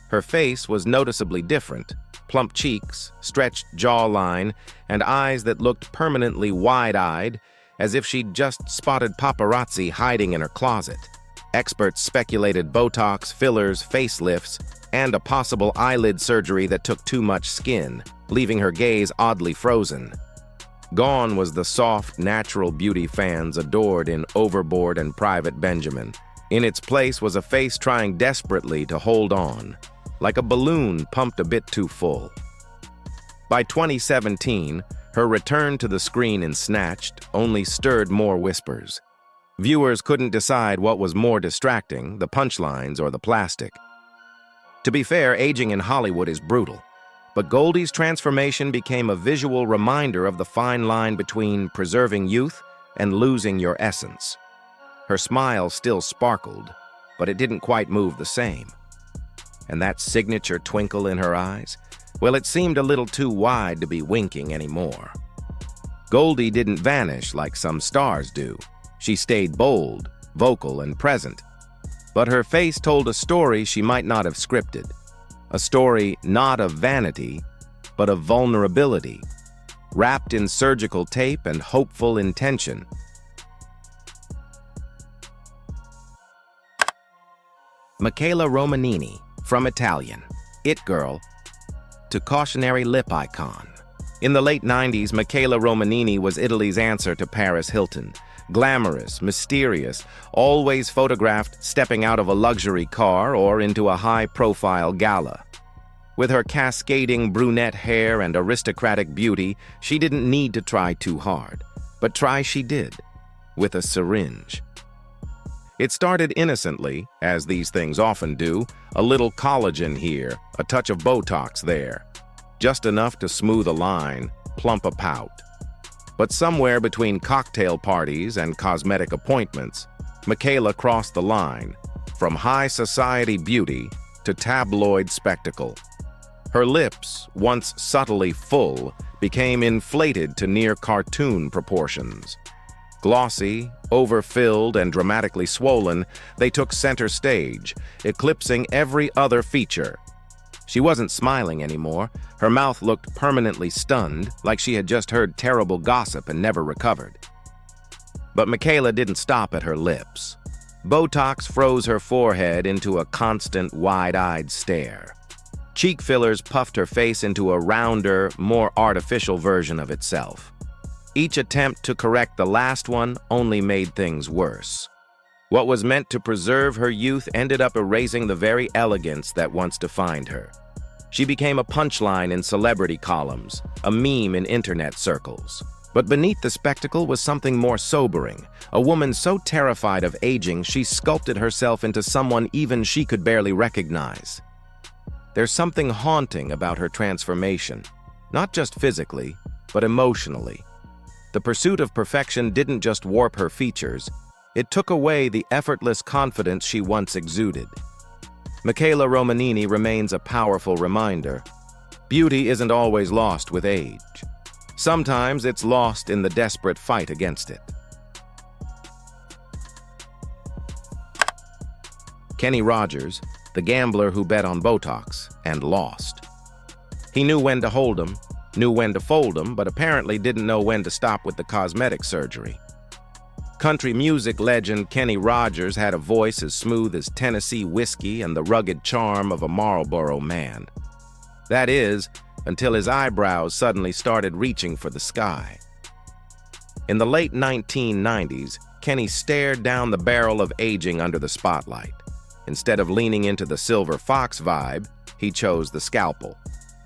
Her face was noticeably different, plump cheeks, stretched jawline, and eyes that looked permanently wide-eyed, as if she'd just spotted paparazzi hiding in her closet. Experts speculated Botox, fillers, facelifts, and a possible eyelid surgery that took too much skin, leaving her gaze oddly frozen. Gone was the soft, natural beauty fans adored in Overboard and Private Benjamin. In its place was a face trying desperately to hold on, like a balloon pumped a bit too full. By 2017, her return to the screen in Snatched only stirred more whispers. Viewers couldn't decide what was more distracting, the punchlines or the plastic. To be fair, aging in Hollywood is brutal, but Goldie's transformation became a visual reminder of the fine line between preserving youth and losing your essence. Her smile still sparkled, but it didn't quite move the same. And that signature twinkle in her eyes, well, it seemed a little too wide to be winking anymore. Goldie didn't vanish like some stars do. She stayed bold, vocal, and present. But her face told a story she might not have scripted. A story not of vanity, but of vulnerability, wrapped in surgical tape and hopeful intention. Michaela Romanini, from Italian, It Girl, to cautionary lip icon. In the late 90s, Michaela Romanini was Italy's answer to Paris Hilton. Glamorous, mysterious, always photographed stepping out of a luxury car or into a high-profile gala. With her cascading brunette hair and aristocratic beauty, she didn't need to try too hard. But try she did, with a syringe. It started innocently, as these things often do, a little collagen here, a touch of Botox there. Just enough to smooth a line, plump a pout. But somewhere between cocktail parties and cosmetic appointments, Michaela crossed the line, from high society beauty to tabloid spectacle. Her lips, once subtly full, became inflated to near cartoon proportions. Glossy, overfilled, and dramatically swollen, they took center stage, eclipsing every other feature. She wasn't smiling anymore. Her mouth looked permanently stunned, like she had just heard terrible gossip and never recovered. But Michaela didn't stop at her lips. Botox froze her forehead into a constant, wide-eyed stare. Cheek fillers puffed her face into a rounder, more artificial version of itself. Each attempt to correct the last one only made things worse. What was meant to preserve her youth ended up erasing the very elegance that once defined her. She became a punchline in celebrity columns, a meme in internet circles. But beneath the spectacle was something more sobering, a woman so terrified of aging she sculpted herself into someone even she could barely recognize. There's something haunting about her transformation, not just physically, but emotionally. The pursuit of perfection didn't just warp her features, it took away the effortless confidence she once exuded. Michaela Romanini remains a powerful reminder. Beauty isn't always lost with age. Sometimes it's lost in the desperate fight against it. Kenny Rogers, the gambler who bet on Botox and lost. He knew when to hold 'em, knew when to fold 'em, but apparently didn't know when to stop with the cosmetic surgery. Country music legend Kenny Rogers had a voice as smooth as Tennessee whiskey and the rugged charm of a Marlboro man. That is, until his eyebrows suddenly started reaching for the sky. In the late 1990s, Kenny stared down the barrel of aging under the spotlight. Instead of leaning into the silver fox vibe, he chose the scalpel,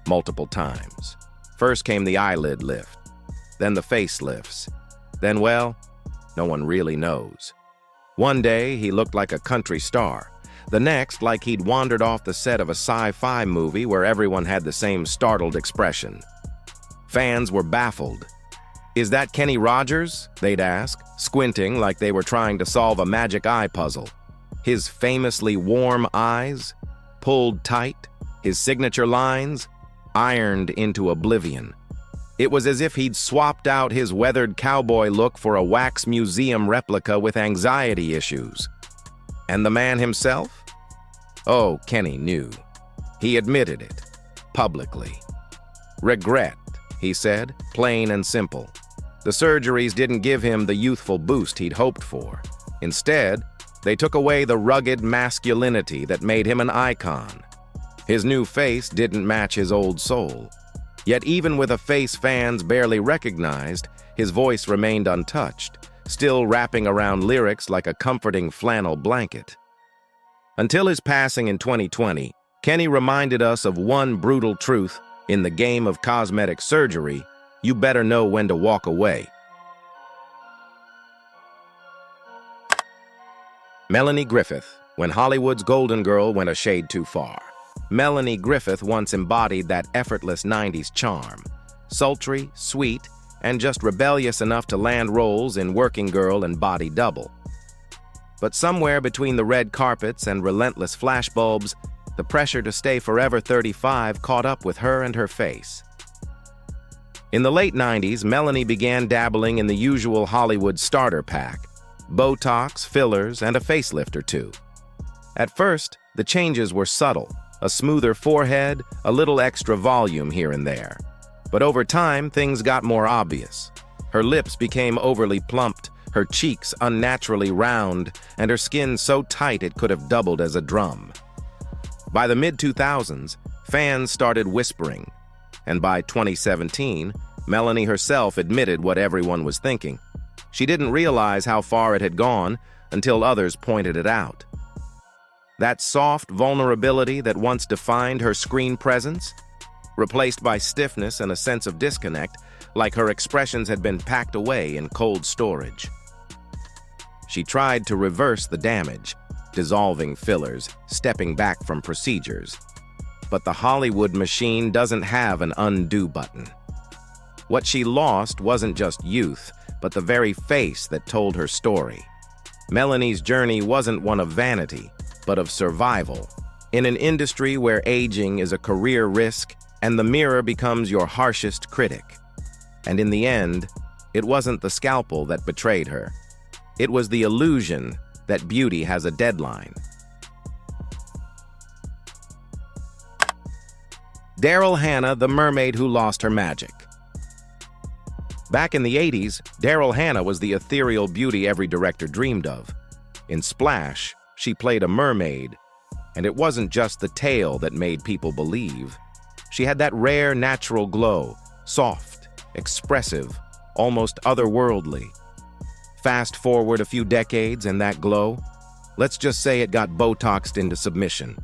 multiple times. First came the eyelid lift, then the face lifts, then, well, no one really knows. One day, he looked like a country star. The next, like he'd wandered off the set of a sci-fi movie where everyone had the same startled expression. Fans were baffled. "Is that Kenny Rogers?" they'd ask, squinting like they were trying to solve a magic eye puzzle. His famously warm eyes, pulled tight, his signature lines, ironed into oblivion. It was as if he'd swapped out his weathered cowboy look for a wax museum replica with anxiety issues. And the man himself? Oh, Kenny knew. He admitted it, publicly. Regret, he said, plain and simple. The surgeries didn't give him the youthful boost he'd hoped for. Instead, they took away the rugged masculinity that made him an icon. His new face didn't match his old soul. Yet even with a face fans barely recognized, his voice remained untouched, still wrapping around lyrics like a comforting flannel blanket. Until his passing in 2020, Kenny reminded us of one brutal truth: in the game of cosmetic surgery, you better know when to walk away. Melanie Griffith, when Hollywood's golden girl went a shade too far. Melanie Griffith once embodied that effortless 90s charm. Sultry, sweet, and just rebellious enough to land roles in Working Girl and Body Double. But somewhere between the red carpets and relentless flashbulbs, the pressure to stay forever 35 caught up with her and her face. In the late 90s, Melanie began dabbling in the usual Hollywood starter pack: Botox, fillers, and a facelift or two. At first, the changes were subtle: a smoother forehead, a little extra volume here and there. But over time, things got more obvious. Her lips became overly plumped, her cheeks unnaturally round, and her skin so tight it could have doubled as a drum. By the mid-2000s, fans started whispering, and by 2017, Melanie herself admitted what everyone was thinking. She didn't realize how far it had gone until others pointed it out. That soft vulnerability that once defined her screen presence, replaced by stiffness and a sense of disconnect, like her expressions had been packed away in cold storage. She tried to reverse the damage, dissolving fillers, stepping back from procedures. But the Hollywood machine doesn't have an undo button. What she lost wasn't just youth, but the very face that told her story. Melanie's journey wasn't one of vanity, but of survival. In an industry where aging is a career risk and the mirror becomes your harshest critic. And in the end, it wasn't the scalpel that betrayed her. It was the illusion that beauty has a deadline. Daryl Hannah, the mermaid who lost her magic. Back in the 80s, Daryl Hannah was the ethereal beauty every director dreamed of. In Splash, she played a mermaid, and it wasn't just the tale that made people believe. She had that rare natural glow, soft, expressive, almost otherworldly. Fast forward a few decades and that glow, let's just say it got Botoxed into submission.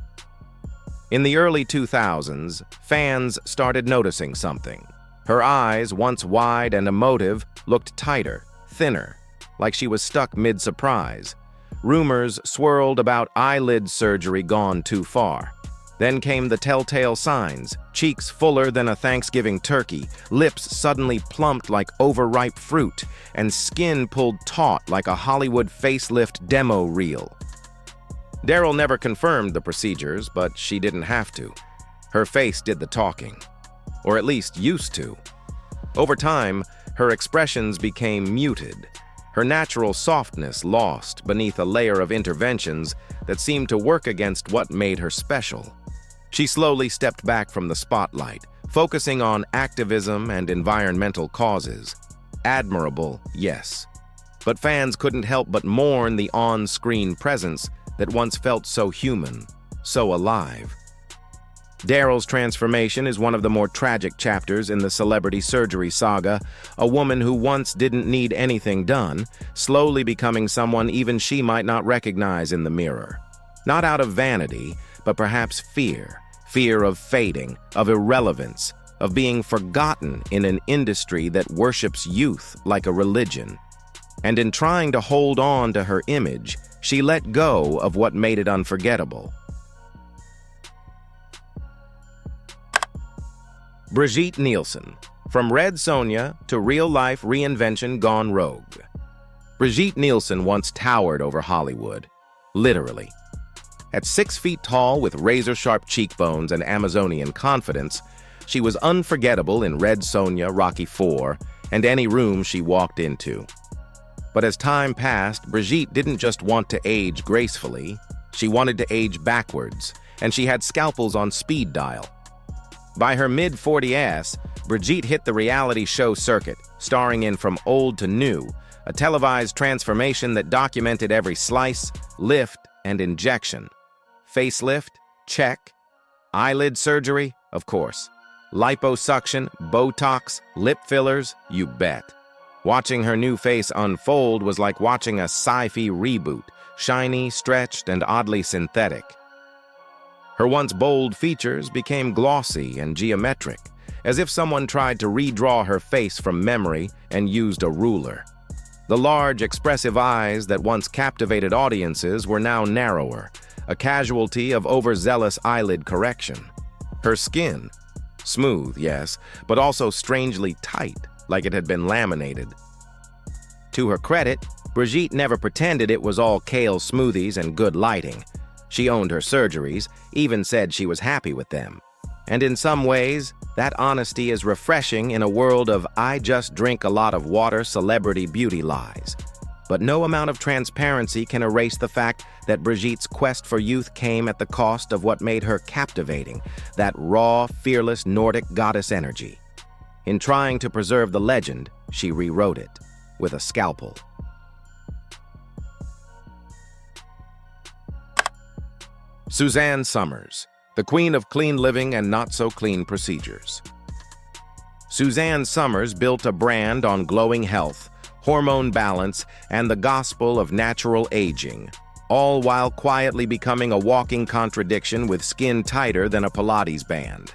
In the early 2000s, fans started noticing something. Her eyes, once wide and emotive, looked tighter, thinner, like she was stuck mid-surprise. Rumors swirled about eyelid surgery gone too far. Then came the telltale signs: cheeks fuller than a Thanksgiving turkey, lips suddenly plumped like overripe fruit, and skin pulled taut like a Hollywood facelift demo reel. Daryl never confirmed the procedures, but she didn't have to. Her face did the talking, or at least used to. Over time, her expressions became muted, her natural softness lost beneath a layer of interventions that seemed to work against what made her special. She slowly stepped back from the spotlight, focusing on activism and environmental causes. Admirable, yes. But fans couldn't help but mourn the on-screen presence that once felt so human, so alive. Daryl's transformation is one of the more tragic chapters in the celebrity surgery saga, a woman who once didn't need anything done, slowly becoming someone even she might not recognize in the mirror. Not out of vanity, but perhaps fear. Fear of fading, of irrelevance, of being forgotten in an industry that worships youth like a religion. And in trying to hold on to her image, she let go of what made it unforgettable. Brigitte Nielsen, from Red Sonja to real-life reinvention gone rogue. Brigitte Nielsen once towered over Hollywood, literally. At 6 feet tall with razor-sharp cheekbones and Amazonian confidence, she was unforgettable in Red Sonja, Rocky IV, and any room she walked into. But as time passed, Brigitte didn't just want to age gracefully, she wanted to age backwards, and she had scalpels on speed dial. By her mid-40s, Brigitte hit the reality show circuit, starring in From Old to New, a televised transformation that documented every slice, lift, and injection. Facelift? Check. Eyelid surgery? Of course. Liposuction, Botox, lip fillers? You bet. Watching her new face unfold was like watching a sci-fi reboot, shiny, stretched, and oddly synthetic. Her once bold features became glossy and geometric, as if someone tried to redraw her face from memory and used a ruler. The large, expressive eyes that once captivated audiences were now narrower, a casualty of overzealous eyelid correction. Her skin, smooth, yes, but also strangely tight, like it had been laminated. To her credit, Brigitte never pretended it was all kale smoothies and good lighting. She owned her surgeries, even said she was happy with them. And in some ways, that honesty is refreshing in a world of "I just drink a lot of water" celebrity beauty lies. But no amount of transparency can erase the fact that Brigitte's quest for youth came at the cost of what made her captivating, that raw, fearless Nordic goddess energy. In trying to preserve the legend, she rewrote it with a scalpel. Suzanne Somers, the queen of clean living and not-so-clean procedures. Suzanne Somers built a brand on glowing health, hormone balance, and the gospel of natural aging, all while quietly becoming a walking contradiction with skin tighter than a Pilates band.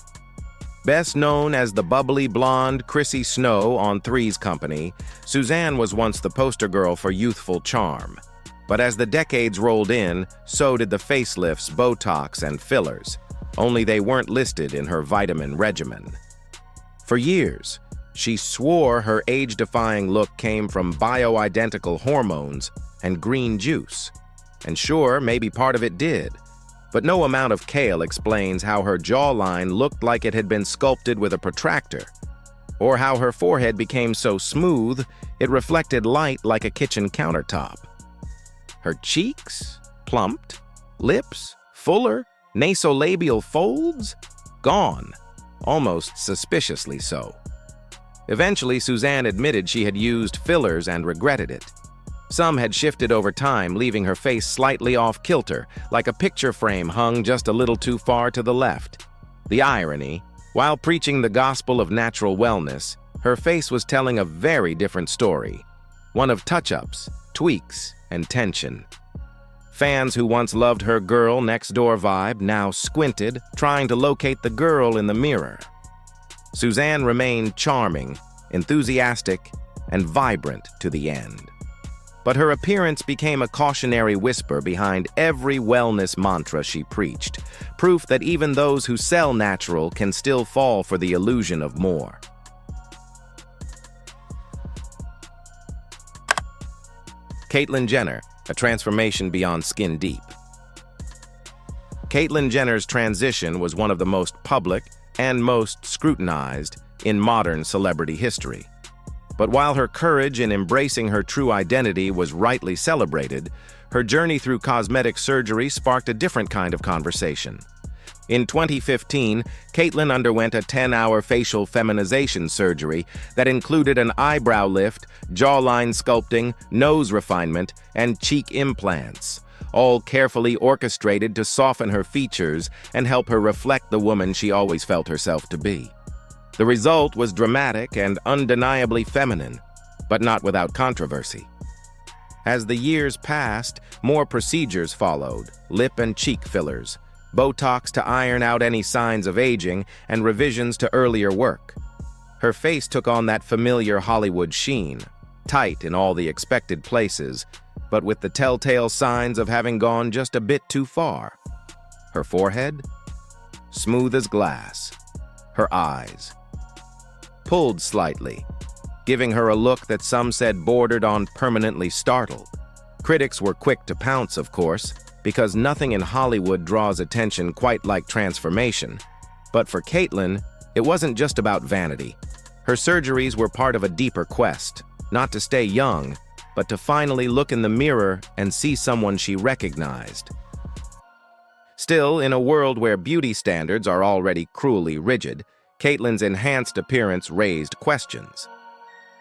Best known as the bubbly blonde Chrissy Snow on Three's Company, Suzanne was once the poster girl for youthful charm. But as the decades rolled in, so did the facelifts, Botox, and fillers, only they weren't listed in her vitamin regimen. For years, she swore her age-defying look came from bioidentical hormones and green juice. And sure, maybe part of it did, but no amount of kale explains how her jawline looked like it had been sculpted with a protractor, or how her forehead became so smooth it reflected light like a kitchen countertop. Her cheeks? Plumped. Lips? Fuller. Nasolabial folds? Gone. Almost suspiciously so. Eventually, Suzanne admitted she had used fillers and regretted it. Some had shifted over time, leaving her face slightly off-kilter, like a picture frame hung just a little too far to the left. The irony, while preaching the gospel of natural wellness, her face was telling a very different story. One of touch-ups, tweaks, and tension. Fans who once loved her girl next door vibe now squinted, trying to locate the girl in the mirror. Suzanne remained charming, enthusiastic, and vibrant to the end. But her appearance became a cautionary whisper behind every wellness mantra she preached, proof that even those who sell natural can still fall for the illusion of more. Caitlyn Jenner, a transformation beyond skin deep. Caitlyn Jenner's transition was one of the most public and most scrutinized in modern celebrity history. But while her courage in embracing her true identity was rightly celebrated, her journey through cosmetic surgery sparked a different kind of conversation. In 2015, Caitlyn underwent a 10-hour facial feminization surgery that included an eyebrow lift, jawline sculpting, nose refinement, and cheek implants, all carefully orchestrated to soften her features and help her reflect the woman she always felt herself to be. The result was dramatic and undeniably feminine, but not without controversy. As the years passed, more procedures followed, lip and cheek fillers, Botox to iron out any signs of aging, and revisions to earlier work. Her face took on that familiar Hollywood sheen, tight in all the expected places, but with the telltale signs of having gone just a bit too far. Her forehead? Smooth as glass. Her eyes? Pulled slightly, giving her a look that some said bordered on permanently startled. Critics were quick to pounce, of course, because nothing in Hollywood draws attention quite like transformation. But for Caitlyn, it wasn't just about vanity. Her surgeries were part of a deeper quest, not to stay young, but to finally look in the mirror and see someone she recognized. Still, in a world where beauty standards are already cruelly rigid, Caitlyn's enhanced appearance raised questions.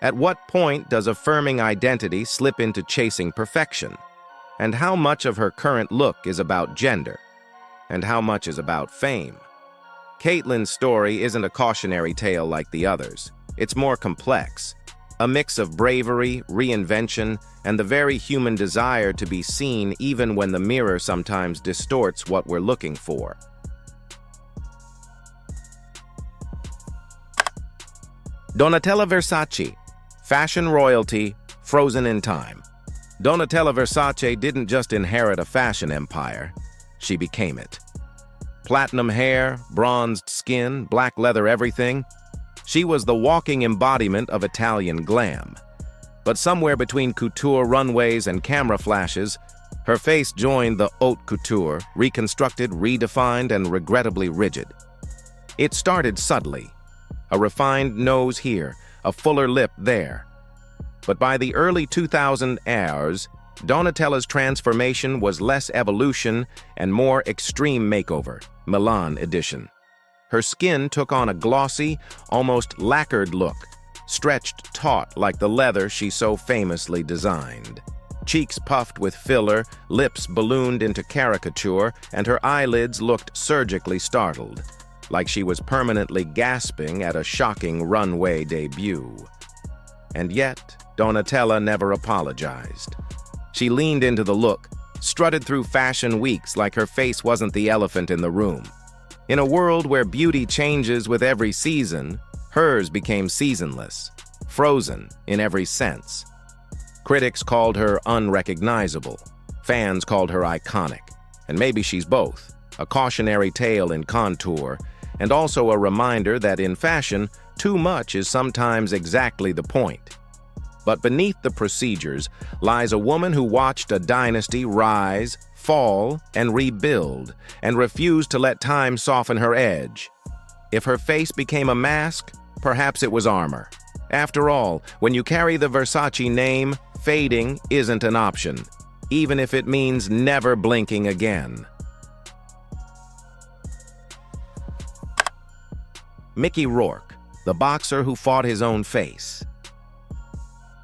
At what point does affirming identity slip into chasing perfection? And how much of her current look is about gender? And how much is about fame? Caitlyn's story isn't a cautionary tale like the others. It's more complex. A mix of bravery, reinvention, and the very human desire to be seen even when the mirror sometimes distorts what we're looking for. Donatella Versace, fashion royalty, frozen in time. Donatella Versace didn't just inherit a fashion empire, she became it. Platinum hair, bronzed skin, black leather everything. She was the walking embodiment of Italian glam. But somewhere between couture runways and camera flashes, her face joined the haute couture, reconstructed, redefined, and regrettably rigid. It started subtly. A refined nose here, a fuller lip there. But by the early 2000s, Donatella's transformation was less evolution and more extreme makeover, Milan edition. Her skin took on a glossy, almost lacquered look, stretched taut like the leather she so famously designed. Cheeks puffed with filler, lips ballooned into caricature, and her eyelids looked surgically startled, like she was permanently gasping at a shocking runway debut. And yet, Donatella never apologized. She leaned into the look, strutted through fashion weeks like her face wasn't the elephant in the room. In a world where beauty changes with every season, hers became seasonless, frozen in every sense. Critics called her unrecognizable. Fans called her iconic. And maybe she's both, a cautionary tale in contour, and also a reminder that in fashion, too much is sometimes exactly the point. But beneath the procedures lies a woman who watched a dynasty rise, fall, and rebuild, and refused to let time soften her edge. If her face became a mask, perhaps it was armor. After all, when you carry the Versace name, fading isn't an option, even if it means never blinking again. Mickey Rourke, the boxer who fought his own face.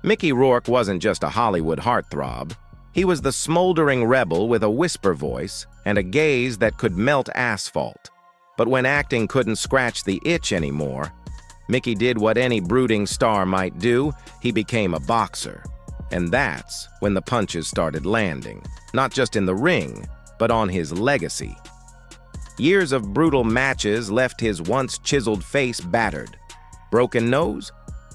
Mickey Rourke wasn't just a Hollywood heartthrob. He was the smoldering rebel with a whisper voice and a gaze that could melt asphalt. But when acting couldn't scratch the itch anymore, Mickey did what any brooding star might do. He became a boxer. And that's when the punches started landing, not just in the ring, but on his legacy. Years of brutal matches left his once chiseled face battered. Broken nose?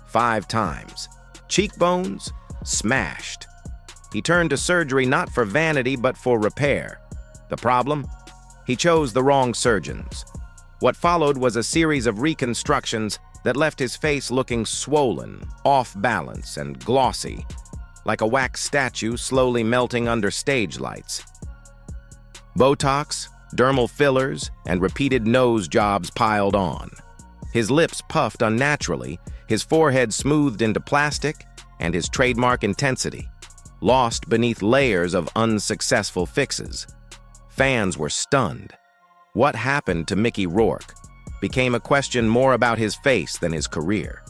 5 times. Cheekbones? Smashed. He turned to surgery not for vanity but for repair. The problem? He chose the wrong surgeons. What followed was a series of reconstructions that left his face looking swollen, off balance, and glossy, like a wax statue slowly melting under stage lights. Botox, dermal fillers, and repeated nose jobs piled on. His lips puffed unnaturally, his forehead smoothed into plastic, and his trademark intensity, lost beneath layers of unsuccessful fixes. Fans were stunned. What happened to Mickey Rourke became a question more about his face than his career.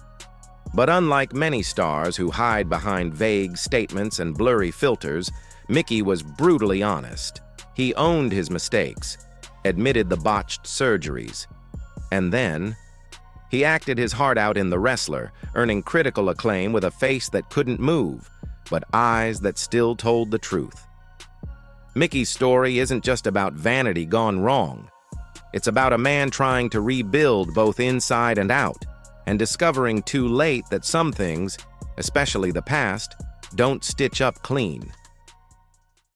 But unlike many stars who hide behind vague statements and blurry filters, Mickey was brutally honest. He owned his mistakes, admitted the botched surgeries, and then he acted his heart out in The Wrestler, earning critical acclaim with a face that couldn't move, but eyes that still told the truth. Mickey's story isn't just about vanity gone wrong. It's about a man trying to rebuild both inside and out, and discovering too late that some things, especially the past, don't stitch up clean.